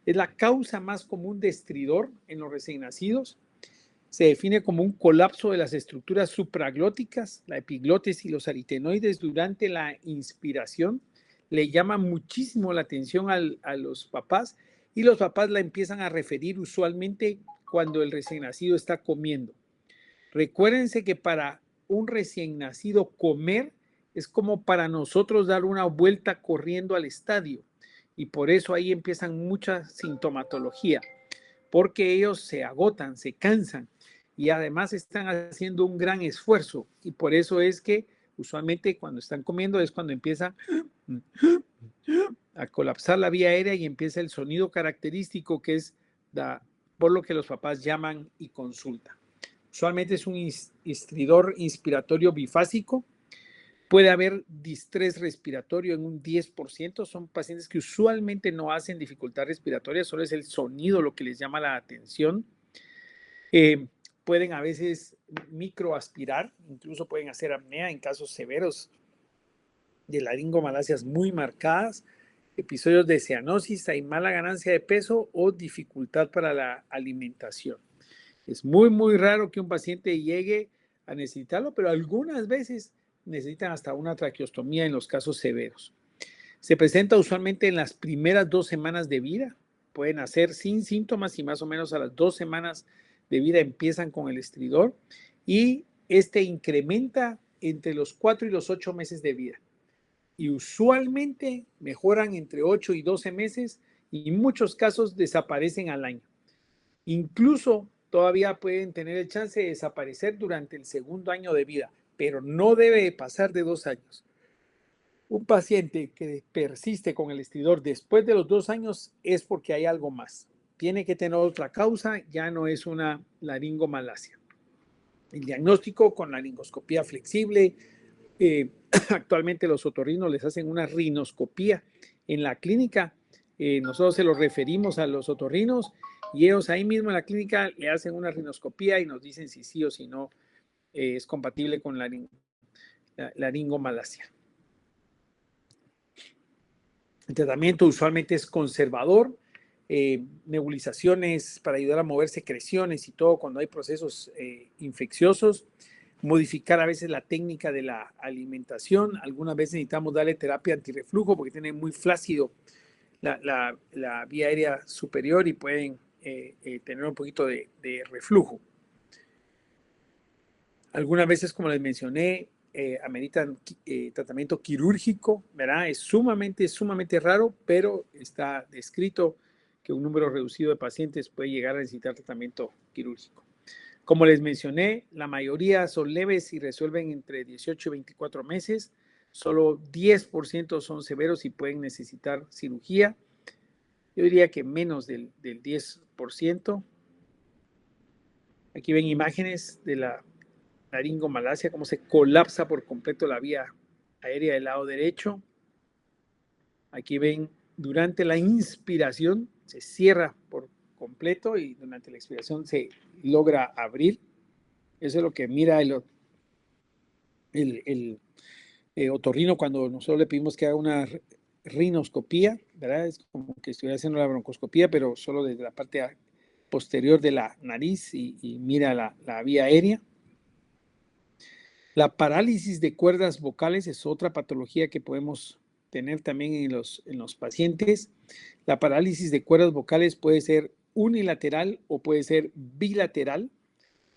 Es la causa más común de estridor en los recién nacidos. Se define como un colapso de las estructuras supraglóticas, la epiglotis y los aritenoides durante la inspiración. Le llama muchísimo la atención a los papás y los papás la empiezan a referir usualmente cuando el recién nacido está comiendo. Recuérdense que para un recién nacido comer es como para nosotros dar una vuelta corriendo al estadio. Y por eso ahí empiezan mucha sintomatología, porque ellos se agotan, se cansan y además están haciendo un gran esfuerzo. Y por eso es que usualmente cuando están comiendo es cuando empieza a colapsar la vía aérea y empieza el sonido característico que es por lo que los papás llaman y consultan. Usualmente es un estridor inspiratorio bifásico. Puede haber distrés respiratorio en un 10%. Son pacientes que usualmente no hacen dificultad respiratoria, solo es el sonido lo que les llama la atención. Pueden a veces microaspirar, incluso pueden hacer apnea en casos severos de laringomalacias muy marcadas, episodios de cianosis, hay mala ganancia de peso o dificultad para la alimentación. Es muy, muy raro que un paciente llegue a necesitarlo, pero algunas veces necesitan hasta una traqueostomía en los casos severos. Se presenta usualmente en las primeras 2 semanas de vida. pueden hacer sin síntomas y más o menos a las 2 semanas de vida empiezan con el estridor y este incrementa entre los 4 y los 8 meses de vida. Y usualmente mejoran entre 8 y 12 meses y en muchos casos desaparecen al año. Incluso todavía pueden tener el chance de desaparecer durante el segundo año de vida, pero no debe pasar de 2 años. Un paciente que persiste con el estridor después de los 2 años es porque hay algo más. Tiene que tener otra causa, ya no es una laringomalacia. El diagnóstico con laringoscopía flexible. Actualmente los otorrinos les hacen una rinoscopía en la clínica. Nosotros se los referimos a los otorrinos y ellos ahí mismo en la clínica le hacen una rinoscopía y nos dicen si sí o si no es compatible con la laringomalacia. El tratamiento usualmente es conservador, nebulizaciones para ayudar a mover secreciones y todo cuando hay procesos infecciosos, modificar a veces la técnica de la alimentación, algunas veces necesitamos darle terapia antirreflujo porque tiene muy flácido la vía aérea superior y pueden tener un poquito de reflujo. Algunas veces, como les mencioné, ameritan tratamiento quirúrgico, ¿verdad? Es sumamente raro, pero está descrito que un número reducido de pacientes puede llegar a necesitar tratamiento quirúrgico. Como les mencioné, la mayoría son leves y resuelven entre 18 y 24 meses. Solo 10% son severos y pueden necesitar cirugía. Yo diría que menos del 10%. Aquí ven imágenes de la laringomalacia, cómo se colapsa por completo la vía aérea del lado derecho. Aquí ven, durante la inspiración se cierra por completo y durante la expiración se logra abrir. Eso es lo que mira el otorrino cuando nosotros le pedimos que haga una rinoscopía, ¿verdad? Es como que estuviera haciendo la broncoscopía, pero solo desde la parte posterior de la nariz y mira la vía aérea. La parálisis de cuerdas vocales es otra patología que podemos tener también en los pacientes. La parálisis de cuerdas vocales puede ser unilateral o puede ser bilateral.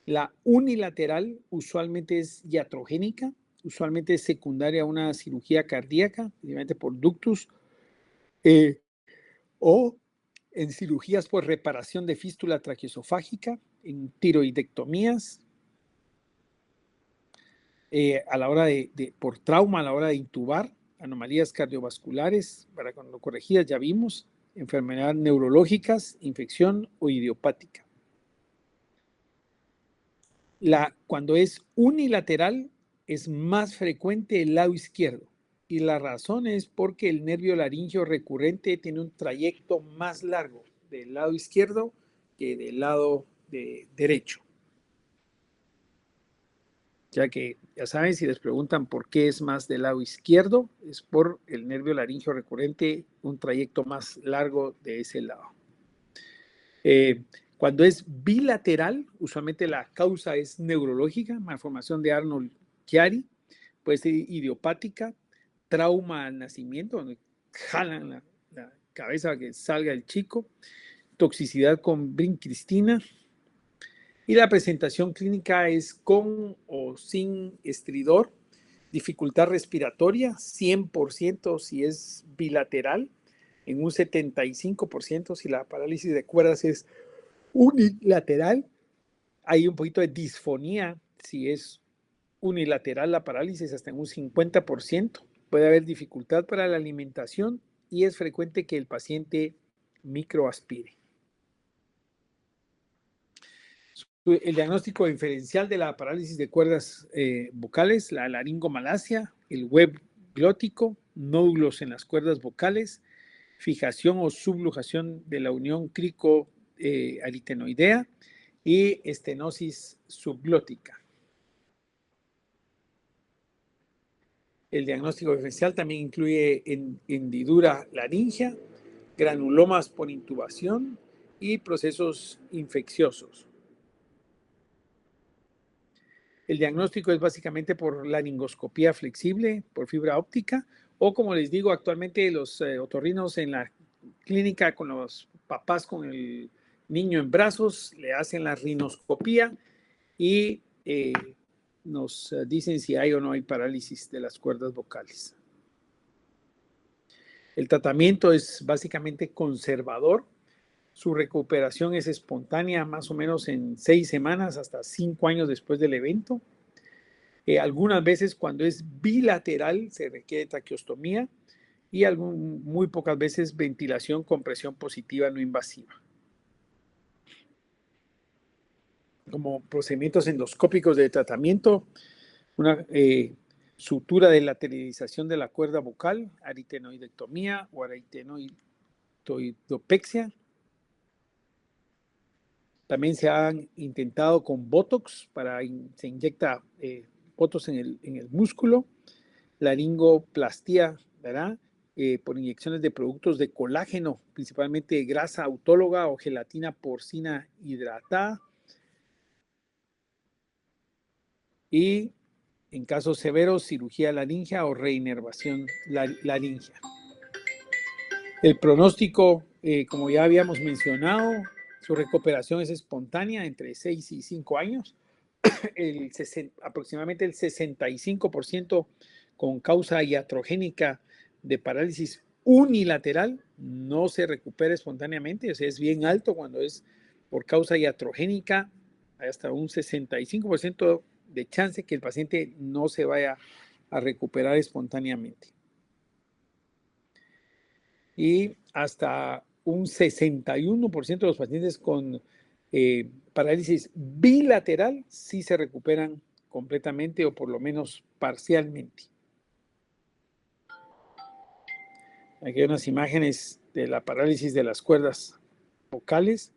La unilateral usualmente es iatrogénica, usualmente es secundaria a una cirugía cardíaca, principalmente por ductus, o en cirugías por reparación de fístula traqueosofágica, en tiroidectomías, a la hora por trauma, a la hora de intubar, anomalías cardiovasculares, para cuando corregidas ya vimos, enfermedades neurológicas, infección o idiopática. Cuando es unilateral, es más frecuente el lado izquierdo. Y la razón es porque el nervio laríngeo recurrente tiene un trayecto más largo del lado izquierdo que del lado derecho. Ya que, ya saben, si les preguntan por qué es más del lado izquierdo, es por el nervio laríngeo recurrente, un trayecto más largo de ese lado. Cuando es bilateral, usualmente la causa es neurológica, malformación de Arnold-Chiari, puede ser idiopática, trauma al nacimiento, donde jalan la cabeza para que salga el chico, toxicidad con vincristina, y la presentación clínica es con o sin estridor, dificultad respiratoria, 100% si es bilateral, en un 75% si la parálisis de cuerdas es unilateral. Hay un poquito de disfonía si es unilateral la parálisis, hasta en un 50%. Puede haber dificultad para la alimentación y es frecuente que el paciente microaspire. El diagnóstico diferencial de la parálisis de cuerdas vocales, la laringomalacia, el web glótico, nódulos en las cuerdas vocales, fijación o subluxación de la unión crico-aritenoidea y estenosis subglótica. El diagnóstico diferencial también incluye hendidura laringea, granulomas por intubación y procesos infecciosos. El diagnóstico es básicamente por laringoscopía flexible, por fibra óptica, o como les digo, actualmente los otorrinos en la clínica con los papás con el niño en brazos, le hacen la rinoscopía y nos dicen si hay o no hay parálisis de las cuerdas vocales. El tratamiento es básicamente conservador. Su recuperación es espontánea, más o menos en 6 semanas hasta 5 años después del evento. Algunas veces cuando es bilateral se requiere traqueostomía y muy pocas veces ventilación con presión positiva no invasiva. Como procedimientos endoscópicos de tratamiento, una sutura de lateralización de la cuerda vocal, aritenoidectomía o aritenoidopexia. También se han intentado con Botox, se inyecta Botox en el músculo, laringoplastía, ¿verdad? Por inyecciones de productos de colágeno, principalmente grasa autóloga o gelatina porcina hidratada. Y en casos severos, cirugía laringea o reinervación laringea. El pronóstico, como ya habíamos mencionado, su recuperación es espontánea entre 6 y 5 años. Aproximadamente el 65% con causa iatrogénica de parálisis unilateral no se recupera espontáneamente, o sea, es bien alto cuando es por causa iatrogénica, hay hasta un 65% de chance que el paciente no se vaya a recuperar espontáneamente. Y hasta un 61% de los pacientes con parálisis bilateral sí se recuperan completamente o por lo menos parcialmente. Aquí hay unas imágenes de la parálisis de las cuerdas vocales.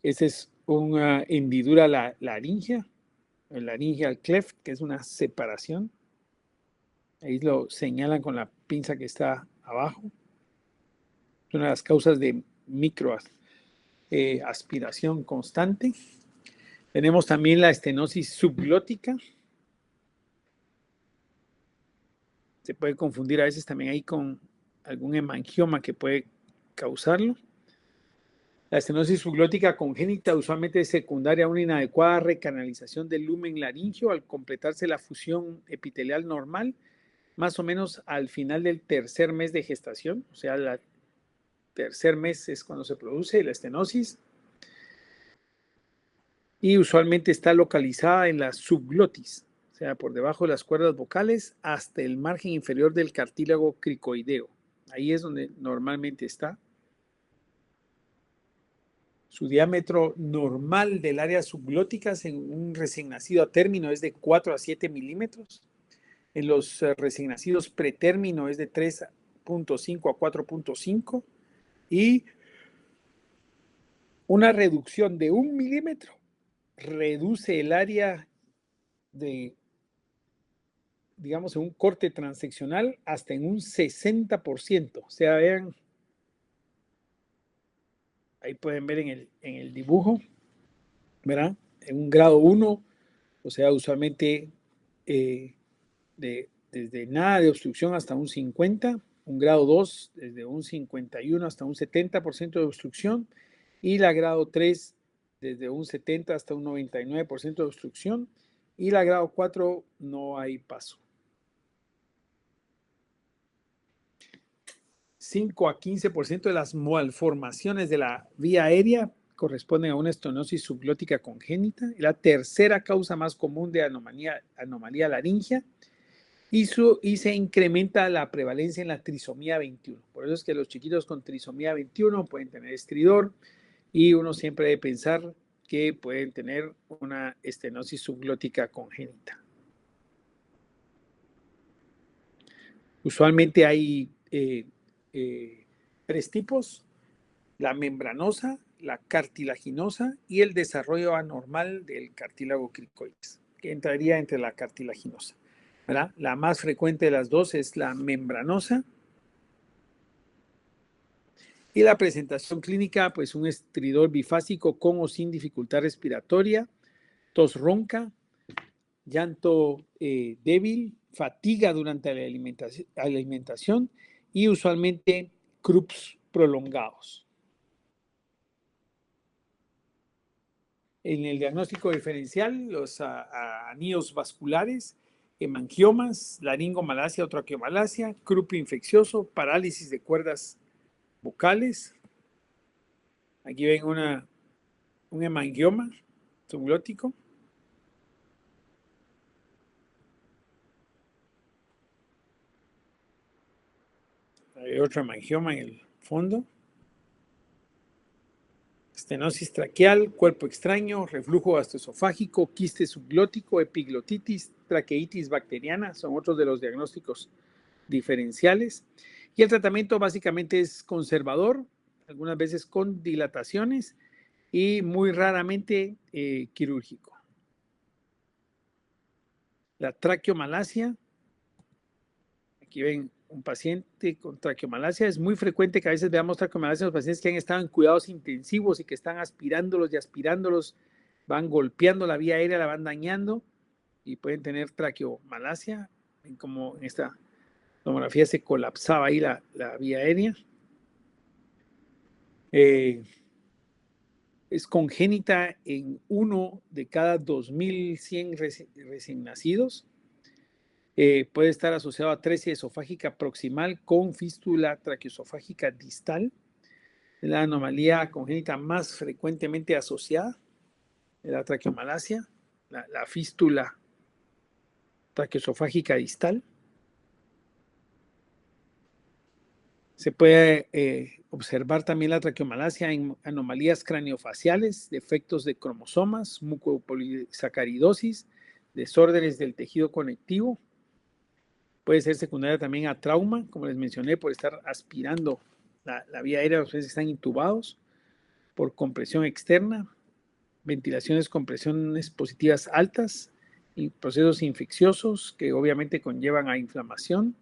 Esta es una hendidura laringea, el laryngeal cleft, que es una separación. Ahí lo señalan con la pinza que está abajo. Es una de las causas de microaspiración constante. Tenemos también la estenosis subglótica. Se puede confundir a veces también ahí con algún hemangioma que puede causarlo. La estenosis subglótica congénita usualmente es secundaria a una inadecuada recanalización del lumen laríngeo al completarse la fusión epitelial normal, más o menos al final del tercer mes de gestación, o sea, el tercer mes es cuando se produce la estenosis. Y usualmente está localizada en la subglotis, o sea, por debajo de las cuerdas vocales hasta el margen inferior del cartílago cricoideo. Ahí es donde normalmente está. Su diámetro normal del área subglótica en un recién nacido a término es de 4 a 7 milímetros. En los recién nacidos pretérmino es de 3.5 a 4.5 y una reducción de 1 milímetro reduce el área de, digamos, en un corte transeccional hasta en un 60%. O sea, vean, ahí pueden ver en el dibujo, ¿verdad? En un grado 1, o sea, usualmente desde nada de obstrucción hasta un 50, un grado 2 desde un 51 hasta un 70% de obstrucción y la grado 3 desde un 70 hasta un 99% de obstrucción y la grado 4 no hay paso. 5 a 15% de las malformaciones de la vía aérea corresponden a una estenosis subglótica congénita, la tercera causa más común de anomalía laringea, y se incrementa la prevalencia en la trisomía 21. Por eso es que los chiquitos con trisomía 21 pueden tener estridor y uno siempre debe pensar que pueden tener una estenosis subglótica congénita. Usualmente hay 3 tipos: la membranosa, la cartilaginosa y el desarrollo anormal del cartílago cricoides, que entraría entre la cartilaginosa, ¿verdad? La más frecuente de las dos es la membranosa. Y la presentación clínica, pues un estridor bifásico con o sin dificultad respiratoria, tos ronca, llanto débil, fatiga durante la alimentación y usualmente CRUPs prolongados. En el diagnóstico diferencial, los anillos vasculares, hemangiomas, laringomalacia o traqueomalacia, CRUP infeccioso, parálisis de cuerdas vocales. Aquí ven un hemangioma subglótico. Hay otro hemangioma en el fondo. Estenosis traqueal, cuerpo extraño, reflujo gastroesofágico, quiste subglótico, epiglotitis, traqueitis bacteriana, son otros de los diagnósticos diferenciales. Y el tratamiento básicamente es conservador, algunas veces con dilataciones y muy raramente quirúrgico. La traqueomalacia, aquí ven un paciente con traqueomalacia, es muy frecuente que a veces veamos traqueomalacia en los pacientes que han estado en cuidados intensivos y que están aspirándolos y aspirándolos, van golpeando la vía aérea, la van dañando y pueden tener traqueomalacia, ven como en esta tomografía se colapsaba ahí la vía aérea. Es congénita en 1 de cada 2.100 recién nacidos. Puede estar asociado a atresia esofágica proximal con fístula traqueoesofágica distal. Es la anomalía congénita más frecuentemente asociada de la traqueomalacia, la fístula traqueoesofágica distal. Se puede observar también la traqueomalacia en anomalías craniofaciales, defectos de cromosomas, mucopolisacaridosis, desórdenes del tejido conectivo. Puede ser secundaria también a trauma, como les mencioné, por estar aspirando la vía aérea, los pacientes que están intubados, por compresión externa, ventilaciones con presiones positivas altas y procesos infecciosos que obviamente conllevan a inflamación.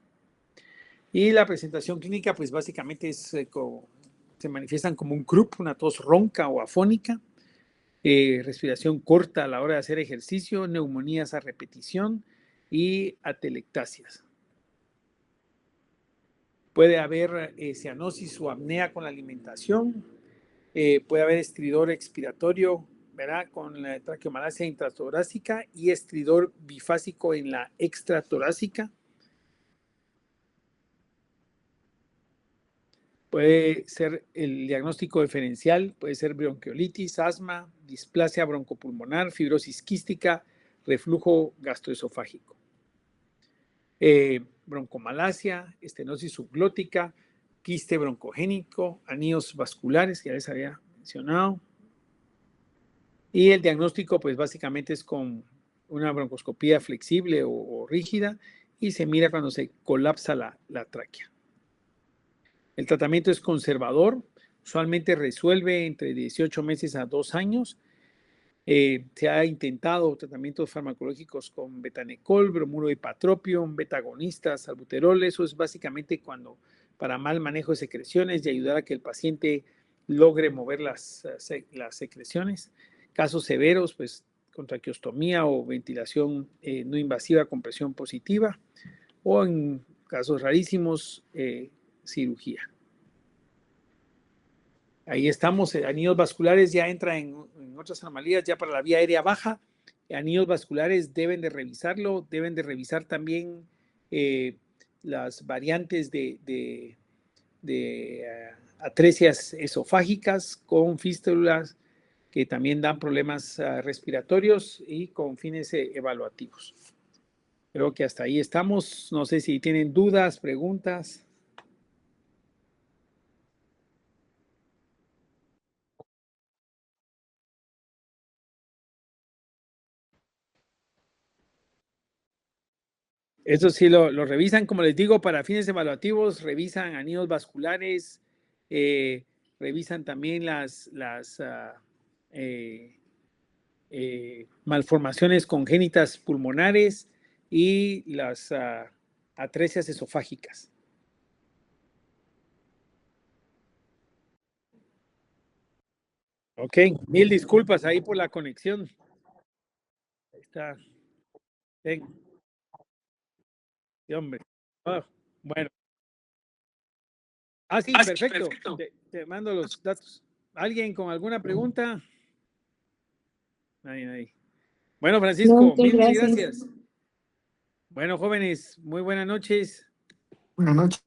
Y la presentación clínica, pues básicamente se manifiestan como un CRUP, una tos ronca o afónica, respiración corta a la hora de hacer ejercicio, neumonías a repetición y atelectasias. Puede haber cianosis o apnea con la alimentación, puede haber estridor expiratorio, ¿verdad? Con la traqueomalacia intratorácica y estridor bifásico en la extratorácica. Puede ser el diagnóstico diferencial, puede ser bronquiolitis, asma, displasia broncopulmonar, fibrosis quística, reflujo gastroesofágico. Broncomalacia, estenosis subglótica, quiste broncogénico, anillos vasculares, que ya les había mencionado. Y el diagnóstico, pues básicamente es con una broncoscopía flexible o rígida y se mira cuando se colapsa la tráquea. El tratamiento es conservador, usualmente resuelve entre 18 meses a 2 años. Se ha intentado tratamientos farmacológicos con betanecol, bromuro de patropium, betagonistas, salbuterol. Eso es básicamente para mal manejo de secreciones y ayudar a que el paciente logre mover las secreciones. Casos severos, pues con traqueostomía o ventilación no invasiva con presión positiva, o en casos rarísimos, cirugía. Ahí estamos, anillos vasculares ya entra en otras anomalías, ya para la vía aérea baja. Anillos vasculares deben de revisarlo, deben de revisar también las variantes de atresias esofágicas con fístulas que también dan problemas respiratorios y con fines evaluativos. Creo que hasta ahí estamos. No sé si tienen dudas, preguntas. Eso sí lo revisan, como les digo, para fines evaluativos, revisan anillos vasculares, revisan también las malformaciones congénitas pulmonares y las atresias esofágicas. Ok, mil disculpas ahí por la conexión. Ahí está. Sí, hombre. Ah, bueno. Ah, sí, perfecto. Te mando los datos. ¿Alguien con alguna pregunta? Nadie. Bueno, Francisco, No, muchas mil gracias. gracias. Bueno, jóvenes, muy buenas noches. Buenas noches.